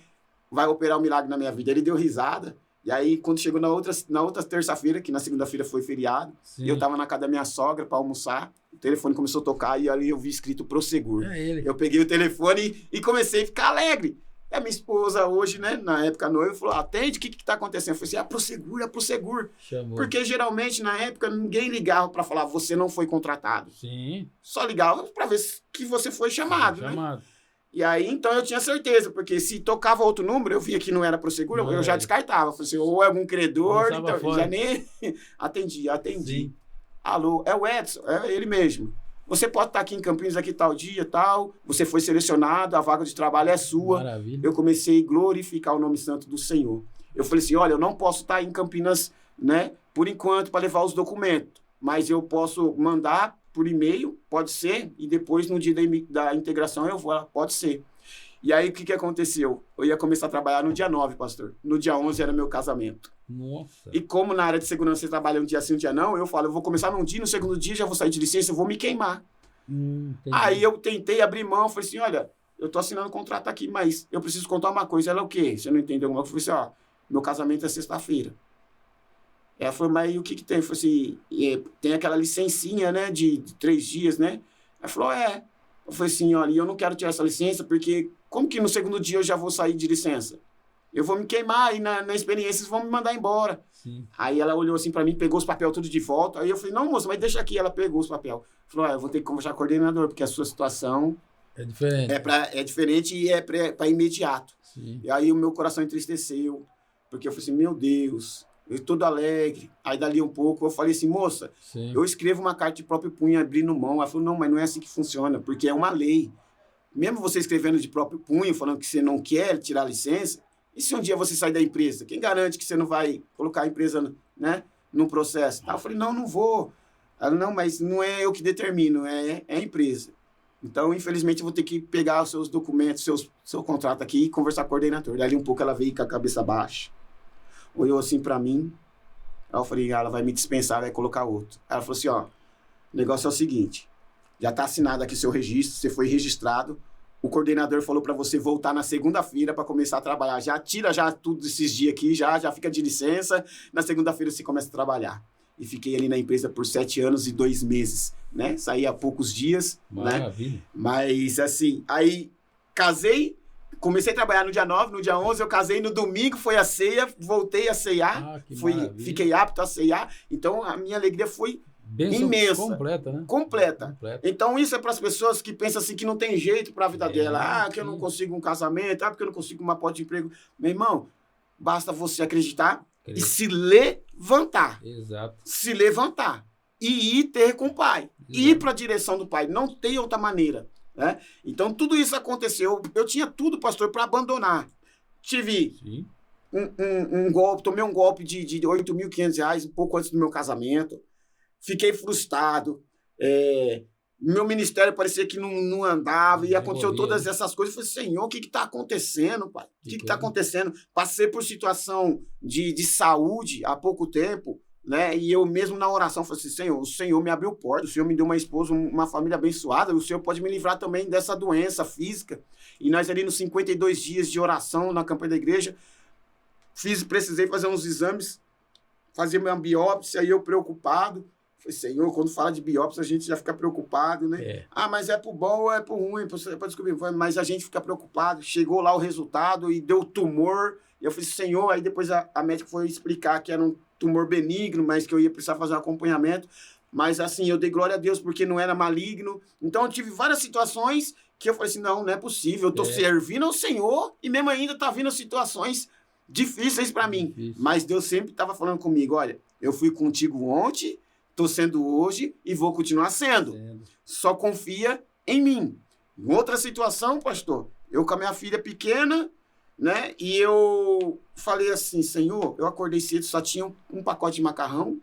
vai operar um milagre na minha vida. Ele deu risada. E aí, quando chegou na outra terça-feira, que na segunda-feira foi feriado, eu tava na casa da minha sogra para almoçar, o telefone começou a tocar e ali eu vi escrito Prosegur. Eu peguei o telefone e comecei a ficar alegre. E a minha esposa hoje, né, na época noiva, falou, atende, o que tá acontecendo? Eu falei assim, é Prosegur. Chamou. Porque geralmente, na época, ninguém ligava para falar, você não foi contratado. Sim. Só ligava para ver que você foi chamado, né? E aí, então, eu tinha certeza, porque se tocava outro número, eu via que não era Prosegur, eu já descartava. Falei assim, ou é algum credor, então, já nem atendi. Sim. Alô, é o Edson, é ele mesmo. Você pode estar aqui em Campinas, aqui tal dia, tal, você foi selecionado, a vaga de trabalho é sua. Maravilha. Eu comecei a glorificar o nome santo do Senhor. Eu falei assim, olha, eu não posso estar em Campinas, né, por enquanto, para levar os documentos, mas eu posso mandar por e-mail, pode ser, e depois no dia da integração eu vou, pode ser. E aí, o que aconteceu? Eu ia começar a trabalhar no dia 9, pastor. No dia 11 era meu casamento. Nossa. E como na área de segurança você trabalha um dia sim, um dia não, eu falo, eu vou começar num dia, no segundo dia já vou sair de licença, eu vou me queimar. Aí eu tentei abrir mão, falei assim, olha, eu tô assinando um contrato aqui, mas eu preciso contar uma coisa. Ela, o quê? Você não entendeu alguma coisa? Eu falei assim, ó, meu casamento é sexta-feira. Ela falou, mas o que tem? Eu falei assim, tem aquela licencinha, né, de 3 dias, né? Ela falou, é. Eu falei assim, olha, eu não quero tirar essa licença, porque como que no segundo dia eu já vou sair de licença? Eu vou me queimar e na experiência eles vão me mandar embora. Sim. Aí ela olhou assim pra mim, pegou os papéis tudo de volta. Aí eu falei, não, moça, mas deixa aqui. Ela pegou os papéis. Falou, eu vou ter que conversar com o coordenador, porque a sua situação É diferente. é diferente e é pra imediato. Sim. E aí o meu coração entristeceu, porque eu falei assim, meu Deus, eu todo alegre. Aí dali um pouco eu falei assim, moça, Sim. eu escrevo uma carta de próprio punho abrindo mão. Ela falou, não, mas não é assim que funciona, porque é uma lei. Mesmo você escrevendo de próprio punho, falando que você não quer tirar a licença, e se um dia você sair da empresa? Quem garante que você não vai colocar a empresa, né, num processo? Eu falei, não vou. Ela, não, mas não é eu que determino, é a empresa. Então, infelizmente, eu vou ter que pegar os seus documentos, seu contrato aqui e conversar com o coordenador. Dali um pouco ela veio com a cabeça baixa, olhou assim pra mim. Aí eu falei, ela vai me dispensar, vai colocar outro. Ela falou assim, ó, o negócio é o seguinte, já tá assinado aqui seu registro, você foi registrado, o coordenador falou para você voltar na segunda-feira para começar a trabalhar. Já tira tudo esses dias aqui, já fica de licença. Na segunda-feira você começa a trabalhar. E fiquei ali na empresa por 7 anos e 2 meses, né? Saí há poucos dias, Maravilha. né? Mas, assim, aí casei, comecei a trabalhar no dia 9, no dia 11 eu casei, no domingo foi a ceia, voltei a ceiar, fiquei apto a ceiar. Então, a minha alegria foi Bênção imensa. Completa, né? Completa. Então, isso é para as pessoas que pensam assim que não tem jeito para a vida dela. Que eu não consigo um casamento, porque eu não consigo uma porta de emprego. Meu irmão, basta você acreditar e se levantar. Exato. Se levantar. E ir ter com o pai. Ir para a direção do pai. Não tem outra maneira. Né? Então, tudo isso aconteceu. Eu tinha tudo, pastor, para abandonar. Tive um golpe, tomei um golpe de R$8.500 um pouco antes do meu casamento. Fiquei frustrado. Meu ministério parecia que não andava. E aconteceu todas essas coisas. Eu falei, Senhor, o que está acontecendo, pai? O que está acontecendo? Passei por situação de saúde há pouco tempo. Né? E eu mesmo na oração falei assim, Senhor, o Senhor me abriu porta, o Senhor me deu uma esposa, uma família abençoada, o Senhor pode me livrar também dessa doença física. E nós ali nos 52 dias de oração na campanha da igreja, precisei fazer uns exames, fazer minha biópsia, e eu preocupado. Falei, Senhor, quando fala de biópsia, a gente já fica preocupado, né? Mas é pro bom ou é pro ruim? Pra descobrir. Mas a gente fica preocupado. Chegou lá o resultado e deu tumor. E eu falei, Senhor, aí depois a médica foi explicar que era um tumor benigno, mas que eu ia precisar fazer um acompanhamento. Mas assim, eu dei glória a Deus porque não era maligno. Então eu tive várias situações que eu falei assim, não é possível. Eu tô servindo ao Senhor e mesmo ainda tá vindo situações difíceis para mim. Mas Deus sempre estava falando comigo, olha, eu fui contigo ontem, tô sendo hoje e vou continuar sendo. Só confia em mim. Em outra situação, pastor, eu com a minha filha pequena, né? E eu falei assim, Senhor, eu acordei cedo, só tinha um pacote de macarrão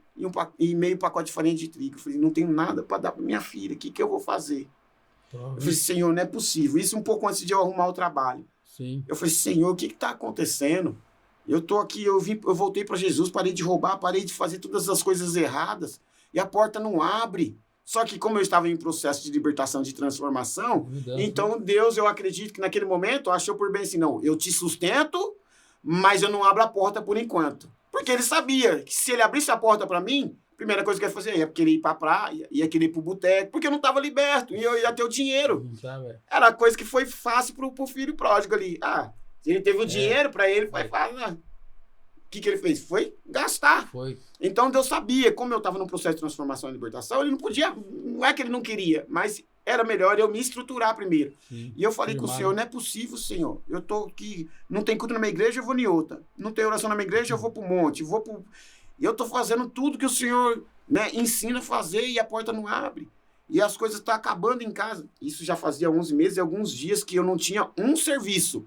e meio pacote de farinha de trigo. Eu falei, não tenho nada para dar para minha filha, o que eu vou fazer? Eu falei, Senhor, não é possível. Isso um pouco antes de eu arrumar o trabalho. Eu falei, Senhor, o que está acontecendo? Eu tô aqui, eu voltei para Jesus, parei de roubar, parei de fazer todas as coisas erradas e a porta não abre. Só que como eu estava em processo de libertação, de transformação, então Deus, eu acredito que naquele momento, achou por bem assim, não, eu te sustento, mas eu não abro a porta por enquanto. Porque ele sabia que se ele abrisse a porta para mim, a primeira coisa que eu ia fazer, ia querer ir para a praia, ia querer ir para o boteco, porque eu não estava liberto, e eu ia ter o dinheiro. Era a coisa que foi fácil pro filho pródigo ali. Se ele teve o dinheiro para ele, foi fácil, né? O que ele fez? Foi gastar. Então Deus sabia, como eu estava num processo de transformação e libertação, ele não podia, não é que ele não queria, mas era melhor eu me estruturar primeiro. E eu falei com o Senhor, não é possível, Senhor. Eu tô aqui, não tem culto na minha igreja, eu vou em outra. Não tem oração na minha igreja, eu vou pro monte. E eu tô fazendo tudo que o Senhor, né, ensina a fazer e a porta não abre. E as coisas estão acabando em casa. Isso já fazia 11 meses e alguns dias que eu não tinha um serviço.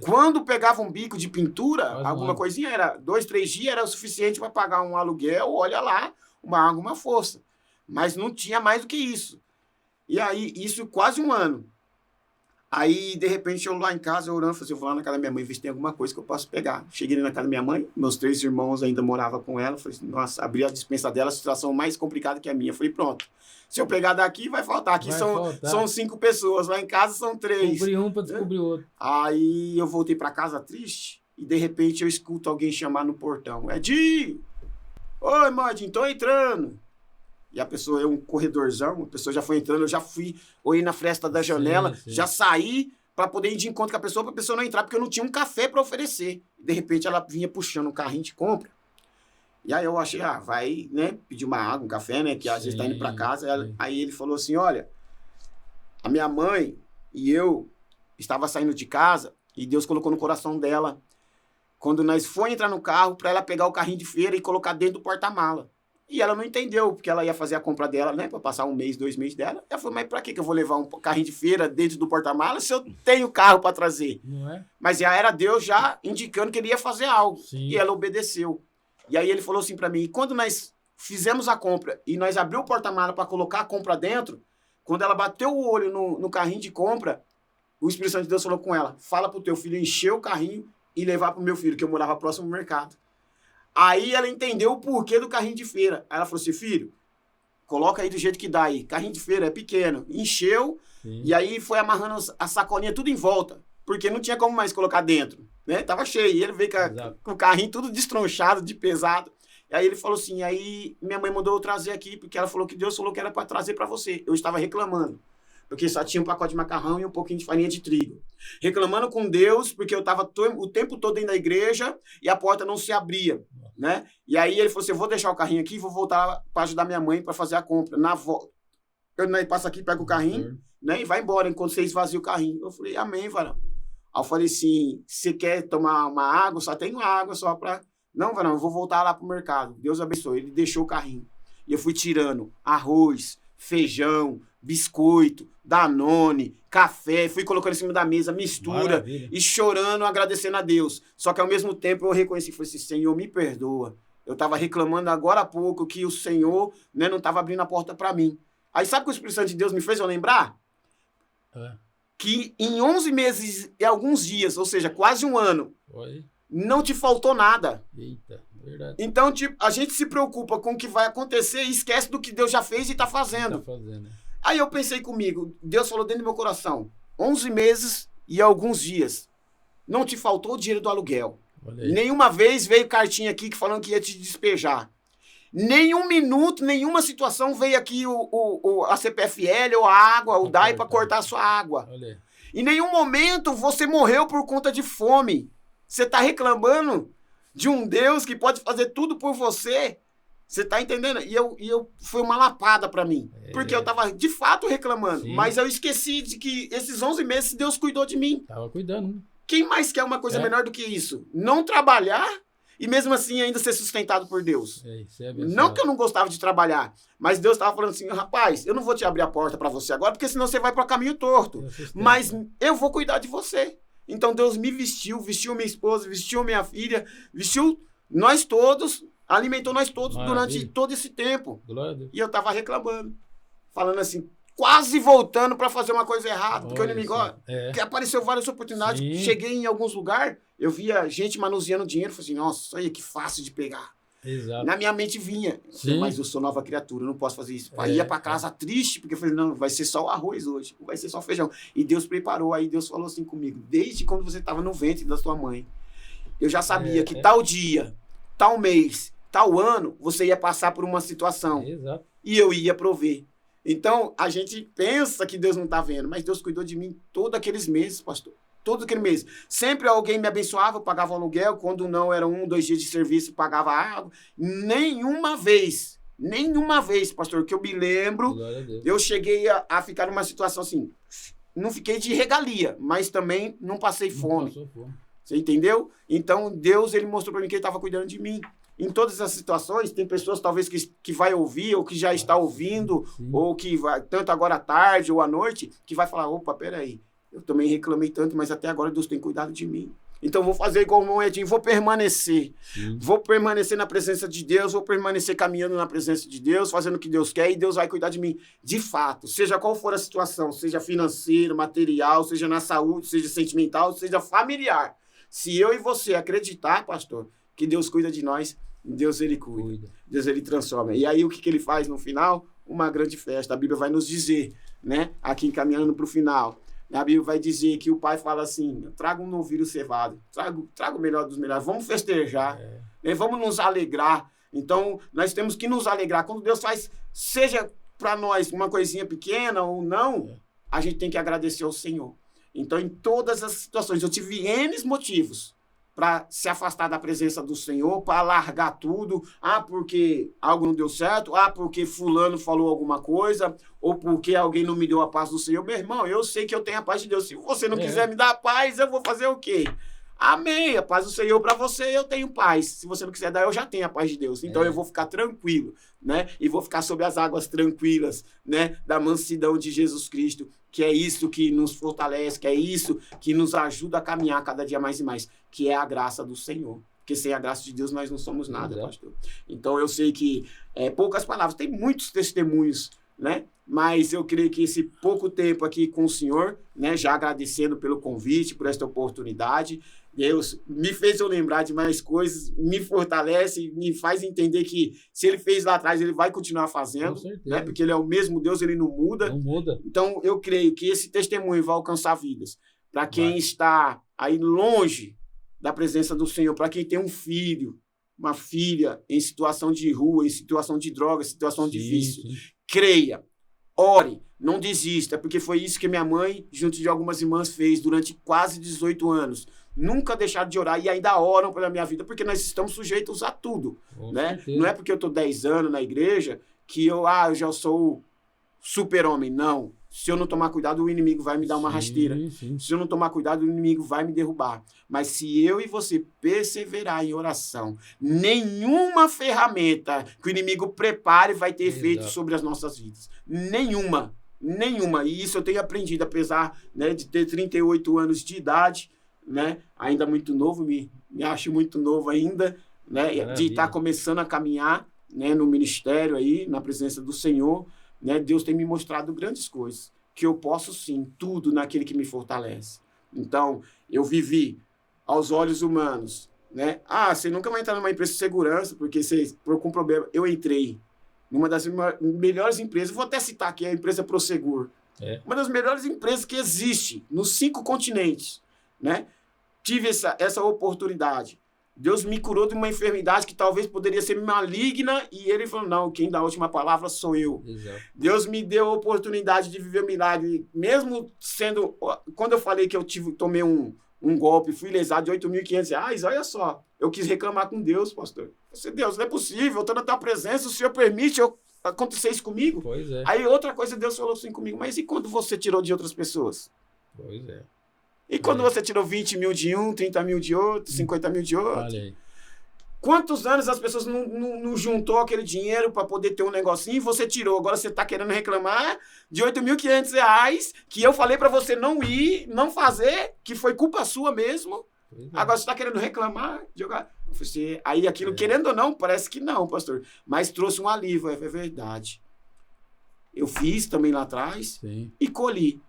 Quando pegava um bico de pintura, alguma coisinha, era 2, 3 dias, era o suficiente para pagar um aluguel, olha lá, uma água, uma força. Mas não tinha mais do que isso. E aí, isso quase um ano. Aí, de repente, eu lá em casa, orando, falei assim, eu vou lá na casa da minha mãe ver se tem alguma coisa que eu posso pegar. Cheguei na casa da minha mãe, meus 3 irmãos ainda moravam com ela. Falei assim, nossa, abri a despensa dela, a situação mais complicada que a minha. Falei, pronto, se eu pegar daqui, vai faltar. Aqui são 5 pessoas, lá em casa são 3. Descobri um para descobrir outro. Aí eu voltei para casa triste e, de repente, eu escuto alguém chamar no portão. Edinho! Oi, Madinho, tô entrando. E a pessoa é um corredorzão, a pessoa já foi entrando, eu já fui, olhei na fresta da janela, sim. já saí para poder ir de encontro com a pessoa, para a pessoa não entrar, porque eu não tinha um café para oferecer. De repente ela vinha puxando um carrinho de compra. E aí eu achei, vai, né, pedir uma água, um café, né, que às vezes tá indo para casa. Aí ele falou assim, olha, a minha mãe e eu estava saindo de casa e Deus colocou no coração dela, quando nós foi entrar no carro, para ela pegar o carrinho de feira e colocar dentro do porta-mala. E ela não entendeu, porque ela ia fazer a compra dela, né? Para passar 1 mês, 2 meses dela. Ela falou, mas pra que eu vou levar um carrinho de feira dentro do porta-malas se eu tenho carro para trazer? Não é? Mas já era Deus já indicando que ele ia fazer algo. Sim. E ela obedeceu. E aí ele falou assim para mim, e quando nós fizemos a compra e nós abrimos o porta-malas para colocar a compra dentro, quando ela bateu o olho no carrinho de compra, o Espírito Santo de Deus falou com ela, fala pro teu filho encher o carrinho e levar pro meu filho, que eu morava próximo ao mercado. Aí ela entendeu o porquê do carrinho de feira. Aí ela falou assim, filho, coloca aí do jeito que dá aí. Carrinho de feira é pequeno. Encheu, sim. E aí foi amarrando a sacolinha tudo em volta. Porque não tinha como mais colocar dentro, né? Tava cheio. E ele veio com o carrinho tudo destronchado, de pesado. E aí ele falou assim, aí minha mãe mandou eu trazer aqui, porque ela falou que Deus falou que era para trazer para você. Eu estava reclamando, porque só tinha um pacote de macarrão e um pouquinho de farinha de trigo. Reclamando com Deus, porque eu estava o tempo todo dentro da igreja e a porta não se abria, né? E aí ele falou assim, eu vou deixar o carrinho aqui e vou voltar para ajudar minha mãe para fazer a compra. Na volta, eu passo aqui, pego o carrinho, né? E vai embora enquanto você esvazia o carrinho. Eu falei, amém, varão. Aí eu falei assim, você quer tomar uma água? Só tenho água só para... Não, varão, eu vou voltar lá pro mercado. Deus abençoe. Ele deixou o carrinho. E eu fui tirando arroz, feijão, biscoito, Danone, café, fui colocando em cima da mesa, mistura, maravilha. E chorando, agradecendo a Deus. Só que ao mesmo tempo eu reconheci, falei assim, Senhor, me perdoa. Eu estava reclamando agora há pouco que o Senhor, né, não estava abrindo a porta para mim. Aí sabe o que o Espírito Santo de Deus me fez eu lembrar? Que em 11 meses e alguns dias, ou seja, quase 1 ano, não te faltou nada. Eita, verdade. Então, tipo, a gente se preocupa com o que vai acontecer e esquece do que Deus já fez e está fazendo. Aí eu pensei comigo, Deus falou dentro do meu coração, 11 meses e alguns dias, não te faltou o dinheiro do aluguel. Nenhuma vez veio cartinha aqui falando que ia te despejar. Nenhum minuto, nenhuma situação veio aqui a CPFL ou a água, o DAI para cortar a sua água. Em nenhum momento você morreu por conta de fome. Você está reclamando de um Deus que pode fazer tudo por você. Você tá entendendo? E eu foi uma lapada para mim. Porque eu tava, de fato, reclamando. Sim. Mas eu esqueci de que esses 11 meses Deus cuidou de mim. Tava cuidando, né? Quem mais quer uma coisa melhor do que isso? Não trabalhar e mesmo assim ainda ser sustentado por Deus. Não que eu não gostava de trabalhar, mas Deus tava falando assim, rapaz, eu não vou te abrir a porta para você agora, porque senão você vai para o caminho torto. Mas eu vou cuidar de você. Então Deus me vestiu minha esposa, vestiu minha filha, vestiu nós todos, alimentou nós todos durante todo esse tempo. Glória a Deus. E eu tava reclamando, falando assim, quase voltando para fazer uma coisa errada, porque o inimigo, que apareceu várias oportunidades, sim. Cheguei em alguns lugares, eu via gente manuseando dinheiro, falei assim, nossa, aí que fácil de pegar. Exato. Na minha mente vinha, mas eu sou nova criatura, eu não posso fazer isso. Aí ia para casa triste, porque eu falei, não, vai ser só o arroz hoje, vai ser só o feijão. E Deus preparou, aí Deus falou assim comigo, desde quando você estava no ventre da sua mãe, eu já sabia que tal dia, tal mês, tal ano, você ia passar por uma situação. Exato. E eu ia prover. Então, a gente pensa que Deus não está vendo, mas Deus cuidou de mim todos aqueles meses, pastor. Todos aqueles meses. Sempre alguém me abençoava, eu pagava o aluguel, quando não era 1, 2 dias de serviço, pagava água. Nenhuma vez, pastor, que eu me lembro, eu cheguei a ficar numa situação assim, não fiquei de regalia, mas também não passei fome. Você entendeu? Então, Deus, ele mostrou para mim que ele estava cuidando de mim. Em todas as situações, tem pessoas talvez que vai ouvir, ou que já está ouvindo, sim. Ou que vai, tanto agora à tarde ou à noite, que vai falar, opa, peraí, eu também reclamei tanto, mas até agora Deus tem cuidado de mim. Então, vou fazer igual o irmão Edinho, vou permanecer. Sim. Vou permanecer na presença de Deus, vou permanecer caminhando na presença de Deus, fazendo o que Deus quer, e Deus vai cuidar de mim. De fato, seja qual for a situação, seja financeira, material, seja na saúde, seja sentimental, seja familiar. Se eu e você acreditar, pastor, que Deus cuida de nós, Deus, ele cuida. Deus, ele transforma. E aí, o que ele faz no final? Uma grande festa. A Bíblia vai nos dizer, né? Aqui encaminhando para o final. A Bíblia vai dizer que o pai fala assim, traga um novilho cevado, traga o melhor dos melhores, vamos festejar, né? Vamos nos alegrar. Então, nós temos que nos alegrar. Quando Deus faz, seja para nós uma coisinha pequena ou não, a gente tem que agradecer ao Senhor. Então, em todas as situações, eu tive N motivos para se afastar da presença do Senhor, para largar tudo. Porque algo não deu certo, porque fulano falou alguma coisa, ou porque alguém não me deu a paz do Senhor. Meu irmão, eu sei que eu tenho a paz de Deus. Se você não quiser me dar a paz, eu vou fazer o quê? Amém, a paz do Senhor para você, eu tenho paz. Se você não quiser dar, eu já tenho a paz de Deus. Então eu vou ficar tranquilo, né? E vou ficar sob as águas tranquilas, né? Da mansidão de Jesus Cristo, que é isso que nos fortalece, que é isso que nos ajuda a caminhar cada dia mais e mais, que é a graça do Senhor. Porque sem a graça de Deus nós não somos nada, pastor. Então eu sei que, poucas palavras, tem muitos testemunhos, né? Mas eu creio que esse pouco tempo aqui com o Senhor, né? Já agradecendo pelo convite, por esta oportunidade, Deus me fez eu lembrar de mais coisas, me fortalece, me faz entender que se ele fez lá atrás, ele vai continuar fazendo, né? Porque ele é o mesmo Deus, ele não muda. Não muda. Então, eu creio que esse testemunho vai alcançar vidas. Para quem está aí longe da presença do Senhor, para quem tem um filho, uma filha em situação de rua, em situação de droga, em situação de vício, creia, ore, não desista, porque foi isso que minha mãe, junto de algumas irmãs, fez durante quase 18 anos. Nunca deixaram de orar e ainda oram pela minha vida, porque nós estamos sujeitos a tudo, né? Não é porque eu estou 10 anos na igreja que eu já sou super-homem, não. Se eu não tomar cuidado, o inimigo vai me dar uma rasteira. Se eu não tomar cuidado, o inimigo vai me derrubar. Mas se eu e você perseverar em oração, nenhuma ferramenta que o inimigo prepare vai ter efeito sobre as nossas vidas. Nenhuma. E isso eu tenho aprendido, apesar, né, de ter 38 anos de idade, né, ainda muito novo, me acho muito novo ainda, né, de estar começando a caminhar, né, no ministério aí, na presença do Senhor, né, Deus tem me mostrado grandes coisas, que eu posso sim, tudo naquele que me fortalece. Então, eu vivi aos olhos humanos, né, você nunca vai entrar numa empresa de segurança, porque você com problema. Eu entrei numa das melhores empresas, vou até citar aqui a empresa Prosegur, uma das melhores empresas que existe nos 5 continentes, né? Tive essa oportunidade. Deus me curou de uma enfermidade que talvez poderia ser maligna e ele falou, não, quem dá a última palavra sou eu. Exato. Deus me deu a oportunidade de viver um milagre, mesmo sendo... Quando eu falei que eu tomei um golpe, fui lesado de R$8.500, olha só, eu quis reclamar com Deus, pastor. Eu disse, Deus, não é possível, eu estou na tua presença, o Senhor permite acontecer isso comigo? Pois é. Aí outra coisa, Deus falou assim comigo, mas e quando você tirou de outras pessoas? Pois é. E quando você tirou 20 mil de um, 30 mil de outro, 50 mil de outro? Olha aí. Quantos anos as pessoas não juntou aquele dinheiro para poder ter um negocinho e você tirou? Agora você está querendo reclamar de R$8.500 que eu falei para você não ir, não fazer, que foi culpa sua mesmo. Agora você está querendo reclamar, jogar. Aí aquilo, querendo ou não, parece que não, pastor. Mas trouxe um alívio, é verdade. Eu fiz também lá atrás e colhi.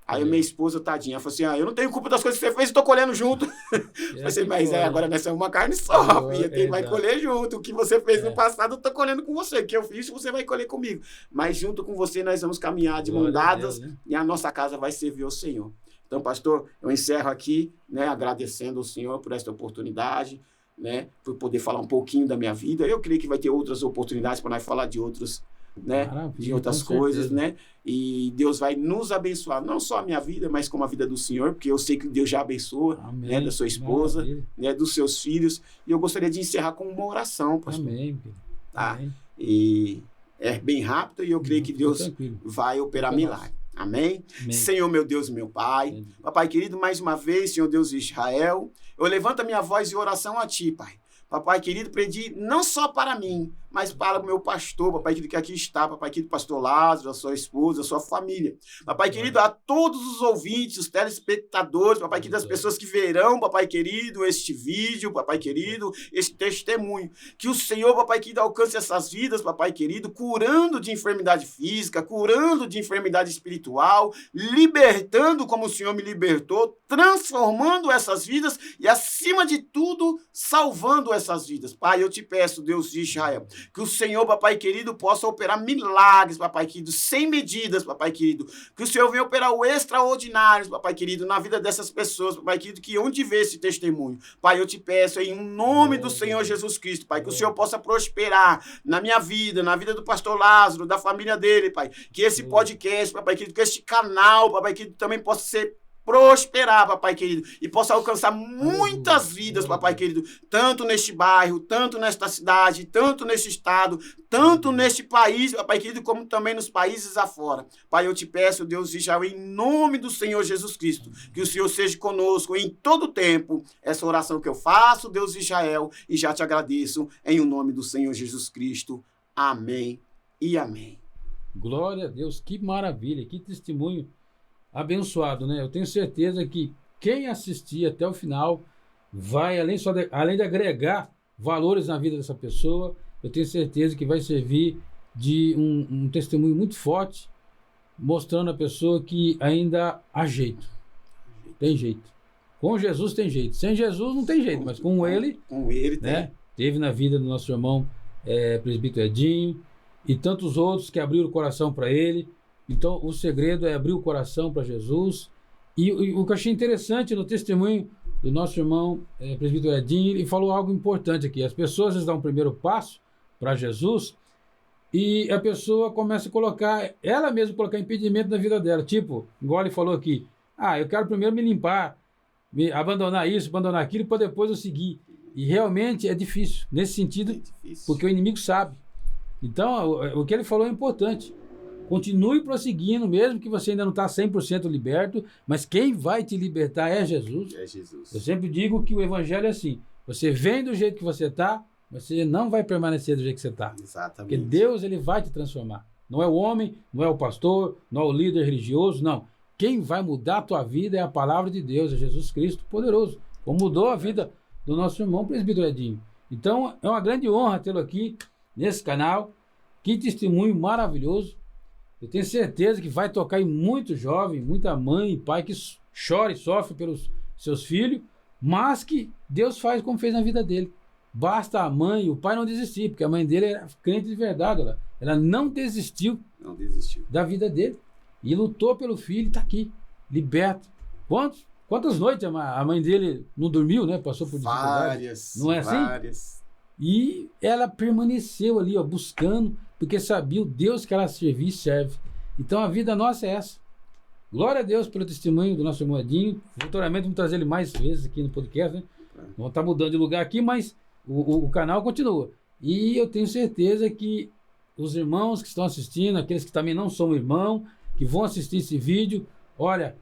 Aí minha esposa, tadinha, falou assim, eu não tenho culpa das coisas que você fez e tô colhendo junto. Mas agora nós somos uma carne só, vai colher junto. O que você fez no passado, eu tô colhendo com você. O que eu fiz, você vai colher comigo. Mas junto com você, nós vamos caminhar de mão dadas, né? E a nossa casa vai servir ao Senhor. Então, pastor, eu encerro aqui, né, agradecendo ao Senhor por esta oportunidade, né, por poder falar um pouquinho da minha vida. Eu creio que vai ter outras oportunidades para nós falar de outros, né, de outras coisas, né? E Deus vai nos abençoar, não só a minha vida, mas como a vida do Senhor, porque eu sei que Deus já abençoa, né, da sua esposa, né, dos seus filhos. E eu gostaria de encerrar com uma oração, pastor. Amém. Tá? Amém. E é bem rápido e eu creio que Deus vai operar milagre. Amém? Amém? Senhor, meu Deus e meu Pai. Amém. Papai querido, mais uma vez, Senhor Deus de Israel, eu levanto a minha voz de oração a Ti, Pai. Papai querido, pedi não só para mim, mas para o meu pastor, papai querido, que aqui está, papai querido, pastor Lázaro, a sua esposa, a sua família. Papai querido, a todos os ouvintes, os telespectadores, papai querido, as pessoas que verão, papai querido, este vídeo, papai querido, este testemunho. Que o Senhor, papai querido, alcance essas vidas, papai querido, curando de enfermidade física, curando de enfermidade espiritual, libertando como o Senhor me libertou, transformando essas vidas e, acima de tudo, salvando essas vidas. Pai, eu te peço, Deus de Israel, que o Senhor, papai querido, possa operar milagres, papai querido, sem medidas, papai querido. Que o Senhor venha operar o extraordinário, papai querido, na vida dessas pessoas, papai querido, que onde vê esse testemunho. Pai, eu te peço em nome do Senhor Jesus Cristo, pai, que o Senhor possa prosperar na minha vida, na vida do pastor Lázaro, da família dele, pai. Que esse podcast, papai querido, que este canal, papai querido, também possa ser prosperar, papai querido, e possa alcançar muitas vidas, papai querido, tanto neste bairro, tanto nesta cidade, tanto neste estado, tanto neste país, papai querido, como também nos países afora. Pai, eu te peço, Deus de Israel, em nome do Senhor Jesus Cristo, que o Senhor seja conosco em todo tempo. Essa oração que eu faço, Deus de Israel, e já te agradeço em o nome do Senhor Jesus Cristo. Amém e amém. Glória a Deus, que maravilha, que testemunho abençoado, né? Eu tenho certeza que quem assistir até o final vai, além de agregar valores na vida dessa pessoa, eu tenho certeza que vai servir de um testemunho muito forte, mostrando a pessoa que ainda há jeito. Tem jeito. Com Jesus tem jeito. Sem Jesus não tem jeito, mas com ele né? Tem. Teve na vida do nosso irmão presbítero Edinho e tantos outros que abriram o coração para ele. Então, o segredo é abrir o coração para Jesus. E o que eu achei interessante no testemunho do nosso irmão presbítero Edinho, ele falou algo importante aqui. As pessoas às vezes dão um primeiro passo para Jesus e a pessoa começa a colocar, ela mesma colocar impedimento na vida dela. Tipo, igual ele falou aqui, eu quero primeiro me limpar, abandonar isso, abandonar aquilo, para depois eu seguir. E realmente é difícil, nesse sentido, porque o inimigo sabe. Então, o que ele falou é importante. Continue prosseguindo, mesmo que você ainda não está 100% liberto, mas quem vai te libertar é Jesus. É Jesus. Eu sempre digo que o evangelho é assim, você vem do jeito que você está, você não vai permanecer do jeito que você está. Exatamente. Porque Deus, ele vai te transformar. Não é o homem, não é o pastor, não é o líder religioso, não. Quem vai mudar a tua vida é a palavra de Deus, é Jesus Cristo poderoso. Como mudou a vida do nosso irmão presbítero Edinho. Então, é uma grande honra tê-lo aqui nesse canal. Que testemunho maravilhoso. Eu tenho certeza que vai tocar em muito jovem, muita mãe e pai que chora e sofre pelos seus filhos, mas que Deus faz como fez na vida dele. Basta a mãe e o pai não desistir, porque a mãe dele era crente de verdade. Ela não desistiu da vida dele. E lutou pelo filho e está aqui, liberto. Quantas noites a mãe dele não dormiu, né? Passou por dificuldades. Várias. Não é assim? Várias. E ela permaneceu ali, buscando, porque sabia o Deus que ela servia e serve. Então a vida nossa é essa. Glória a Deus pelo testemunho do nosso irmão Edinho. Futuramente vamos trazer ele mais vezes aqui no podcast, né? Vamos estar mudando de lugar aqui, mas o canal continua. E eu tenho certeza que os irmãos que estão assistindo, aqueles que também não são irmão, que vão assistir esse vídeo, olha,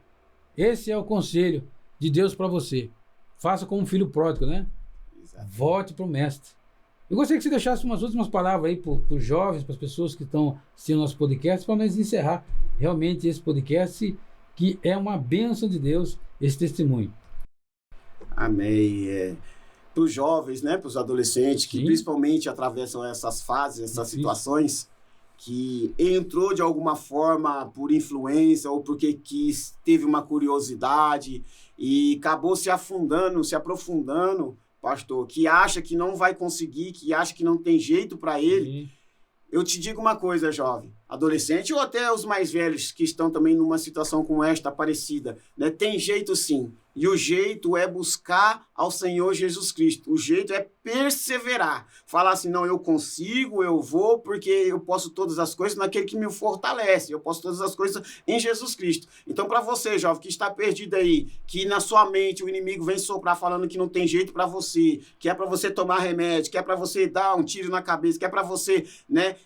esse é o conselho de Deus para você. Faça como um filho pródigo, né? Exatamente. Volte para o mestre. Eu gostaria que você deixasse umas últimas palavras aí para os jovens, para as pessoas que estão assistindo nosso podcast, para nós encerrar realmente esse podcast, que é uma bênção de Deus, esse testemunho. Amém. Para os jovens, né, para os adolescentes, que principalmente atravessam essas fases, essas situações, que entrou de alguma forma por influência ou porque teve uma curiosidade e acabou se afundando, se aprofundando, pastor, que acha que não vai conseguir, que acha que não tem jeito para ele. Eu te digo uma coisa, jovem, adolescente ou até os mais velhos que estão também numa situação como esta, parecida, né? Tem jeito sim. E o jeito é buscar ao Senhor Jesus Cristo. O jeito é perseverar. Falar assim, não, eu consigo, eu vou, porque eu posso todas as coisas naquele que me fortalece. Eu posso todas as coisas em Jesus Cristo. Então, para você, jovem, que está perdido aí, que na sua mente o inimigo vem soprar falando que não tem jeito para você, que é para você tomar remédio, que é para você dar um tiro na cabeça, que é para você, né,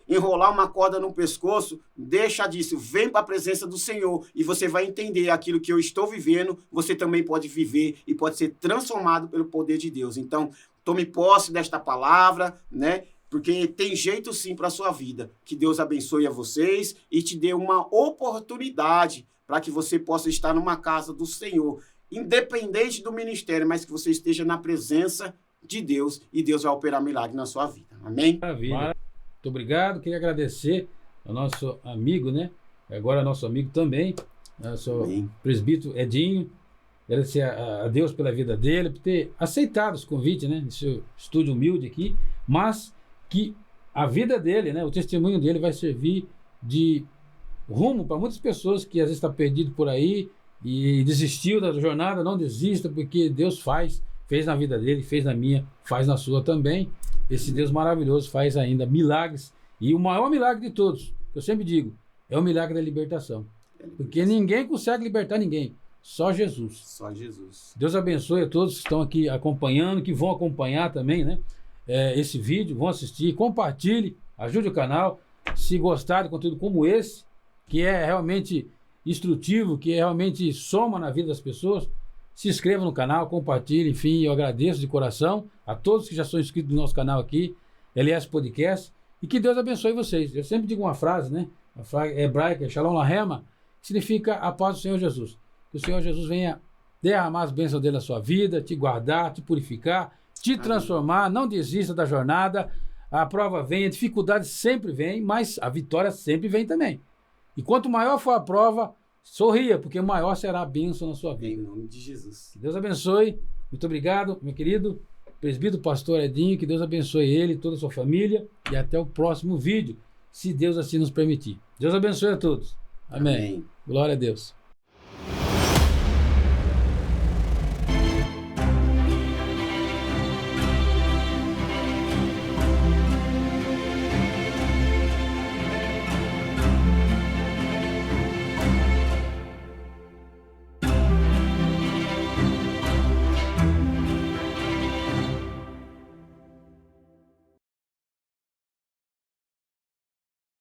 enrolar uma corda no pescoço, deixa disso. Vem para a presença do Senhor e você vai entender aquilo que eu estou vivendo, você também pode viver e pode ser transformado pelo poder de Deus. Então, tome posse desta palavra, né? porque tem jeito sim para a sua vida. Que Deus abençoe a vocês e te dê uma oportunidade para que você possa estar numa casa do Senhor, independente do ministério, mas que você esteja na presença de Deus e Deus vai operar milagre na sua vida. Amém? Maravilha. Muito obrigado. Queria agradecer ao nosso amigo, né? Agora nosso amigo também, nosso presbítero Edinho. Agradecer a Deus pela vida dele, por ter aceitado os convites, né? Esse estúdio humilde aqui, mas que a vida dele, né? O testemunho dele vai servir de rumo para muitas pessoas que às vezes estão perdidas por aí e desistiu da jornada. Não desista, porque Deus fez na vida dele, fez na minha, faz na sua também. Esse Deus maravilhoso faz ainda milagres, e o maior milagre de todos, eu sempre digo, é o milagre da libertação, porque ninguém consegue libertar ninguém, só Jesus. Só Jesus. Deus abençoe a todos que estão aqui acompanhando, que vão acompanhar também, né? Esse vídeo, vão assistir, compartilhe, ajude o canal. Se gostar de conteúdo como esse, que é realmente instrutivo, que realmente soma na vida das pessoas, se inscreva no canal, compartilhe, enfim, eu agradeço de coração a todos que já são inscritos no nosso canal aqui, LS Podcast, e que Deus abençoe vocês. Eu sempre digo uma frase, né? A frase hebraica, Shalom Lahema, que significa a paz do Senhor Jesus. Que o Senhor Jesus venha derramar as bênçãos dele na sua vida, te guardar, te purificar, te transformar. Não desista da jornada. A prova vem, a dificuldade sempre vem, mas a vitória sempre vem também. E quanto maior for a prova, sorria, porque maior será a bênção na sua vida. Em nome de Jesus. Que Deus abençoe. Muito obrigado, meu querido presbítero pastor Edinho. Que Deus abençoe ele, toda a sua família. E até o próximo vídeo, se Deus assim nos permitir. Deus abençoe a todos. Amém. Glória a Deus.